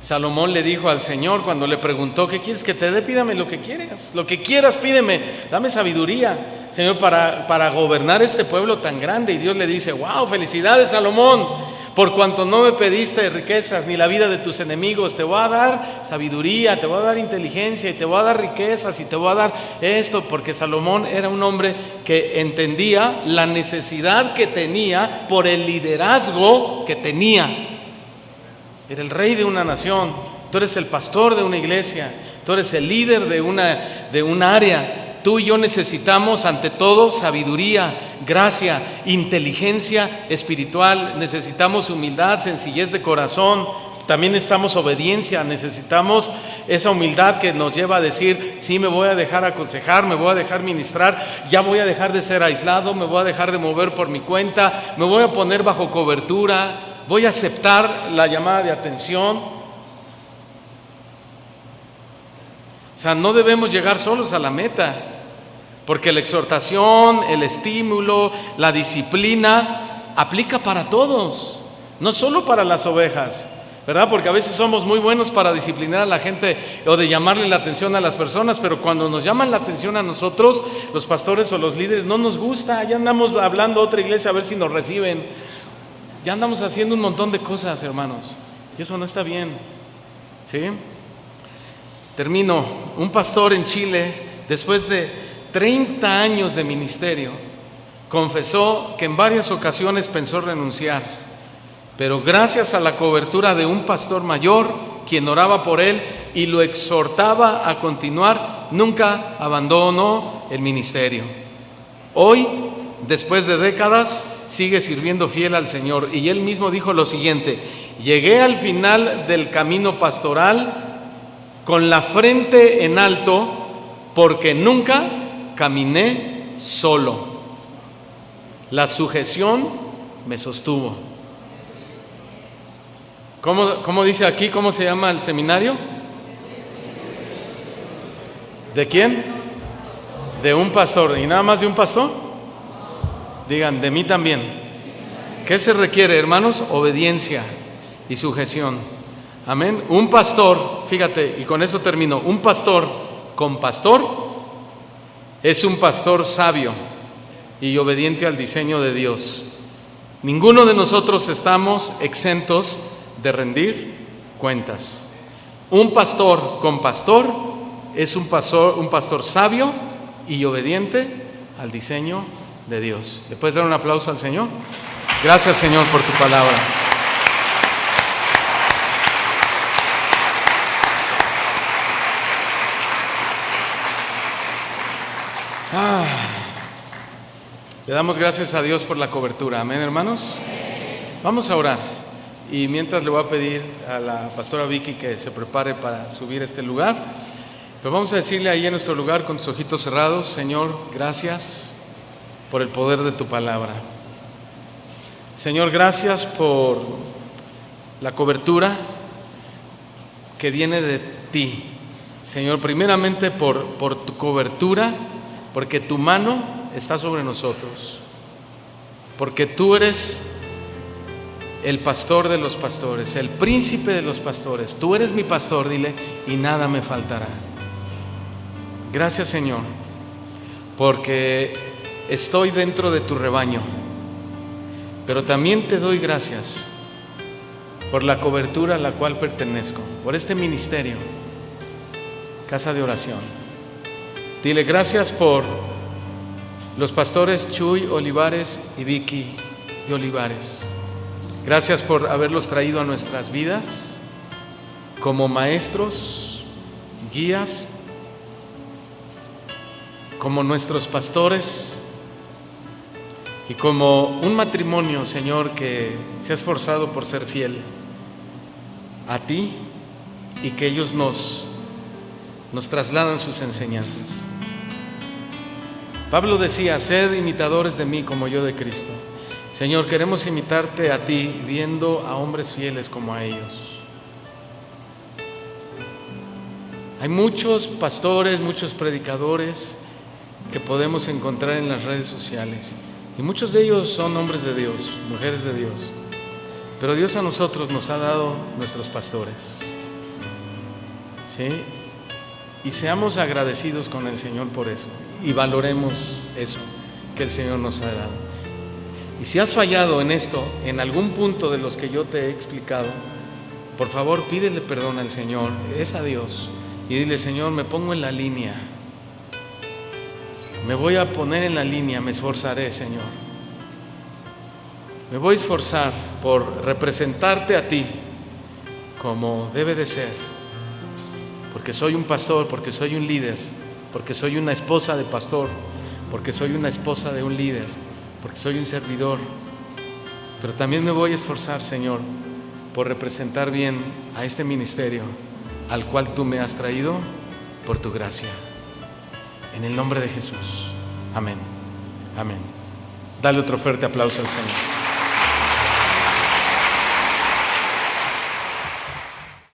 Salomón le dijo al Señor cuando le preguntó, ¿qué quieres que te dé? Pídame lo que quieras, pídeme, dame sabiduría, Señor, para gobernar este pueblo tan grande. Y Dios le dice, wow, felicidades, Salomón, por cuanto no me pediste riquezas ni la vida de tus enemigos, te voy a dar sabiduría, te voy a dar inteligencia y te voy a dar riquezas y te voy a dar esto, porque Salomón era un hombre que entendía la necesidad que tenía por el liderazgo que tenía. Era el rey de una nación, tú eres el pastor de una iglesia, tú eres el líder de un área. Tú y yo necesitamos ante todo sabiduría, gracia, inteligencia espiritual, necesitamos humildad, sencillez de corazón, también necesitamos obediencia, necesitamos esa humildad que nos lleva a decir, sí, me voy a dejar aconsejar, me voy a dejar ministrar, ya voy a dejar de ser aislado, me voy a dejar de mover por mi cuenta, me voy a poner bajo cobertura, voy a aceptar la llamada de atención. O sea, no debemos llegar solos a la meta, porque la exhortación, el estímulo, la disciplina aplica para todos, no solo para las ovejas, ¿verdad? Porque a veces somos muy buenos para disciplinar a la gente o de llamarle la atención a las personas, pero cuando nos llaman la atención a nosotros, los pastores o los líderes, no nos gusta, ya andamos hablando a otra iglesia a ver si nos reciben, ya andamos haciendo un montón de cosas, hermanos, y eso no está bien, ¿sí? Termino. Un pastor en Chile, después de 30 años de ministerio, confesó que en varias ocasiones pensó renunciar, pero gracias a la cobertura de un pastor mayor, quien oraba por él y lo exhortaba a continuar, nunca abandonó el ministerio. Hoy, después de décadas, sigue sirviendo fiel al Señor, y él mismo dijo lo siguiente: llegué al final del camino pastoral con la frente en alto, porque nunca caminé solo. La sujeción me sostuvo. ¿Cómo dice aquí? ¿Cómo se llama el seminario? ¿De quién? De un pastor. ¿Y nada más de un pastor? Digan, de mí también. ¿Qué se requiere, hermanos? Obediencia y sujeción. Amén. Un pastor, fíjate, y con eso termino. Un pastor con pastor es un pastor sabio y obediente al diseño de Dios. Ninguno de nosotros estamos exentos de rendir cuentas. Un pastor con pastor es un pastor sabio y obediente al diseño de Dios. ¿Le puedes dar un aplauso al Señor? Gracias, Señor, por tu palabra. Le damos gracias a Dios por la cobertura. Amén, hermanos. Vamos a orar. Y mientras le voy a pedir a la pastora Vicky que se prepare para subir a este lugar. Pero vamos a decirle ahí en nuestro lugar con tus ojitos cerrados: Señor, gracias por el poder de tu palabra. Señor, gracias por la cobertura que viene de ti. Señor, primeramente por tu cobertura, porque tu mano está sobre nosotros, porque tú eres el pastor de los pastores, el príncipe de los pastores. Tú eres mi pastor, dile, y nada me faltará. Gracias, Señor, porque estoy dentro de tu rebaño, pero también te doy gracias por la cobertura a la cual pertenezco, por este ministerio, Casa de Oración. Dile gracias por los pastores Chuy Olivares y Vicky de Olivares. Gracias por haberlos traído a nuestras vidas como maestros, guías, como nuestros pastores y como un matrimonio, Señor, que se ha esforzado por ser fiel a ti y que ellos nos trasladan sus enseñanzas. Pablo decía: sed imitadores de mí como yo de Cristo. Señor, queremos imitarte a ti, viendo a hombres fieles como a ellos. Hay muchos pastores, muchos predicadores que podemos encontrar en las redes sociales, y muchos de ellos son hombres de Dios, mujeres de Dios. Pero Dios a nosotros nos ha dado nuestros pastores, ¿sí? Y seamos agradecidos con el Señor por eso, y valoremos eso que el Señor nos ha dado. Y si has fallado en esto, en algún punto de los que yo te he explicado, por favor pídele perdón al Señor, es a Dios, y dile: Señor, me pongo en la línea, me voy a poner en la línea, me esforzaré, Señor. Me voy a esforzar por representarte a ti como debe de ser. Porque soy un pastor, porque soy un líder, porque soy una esposa de pastor, porque soy una esposa de un líder, porque soy un servidor. Pero también me voy a esforzar, Señor, por representar bien a este ministerio al cual tú me has traído por tu gracia. En el nombre de Jesús. Amén. Amén. Dale otro fuerte aplauso al Señor.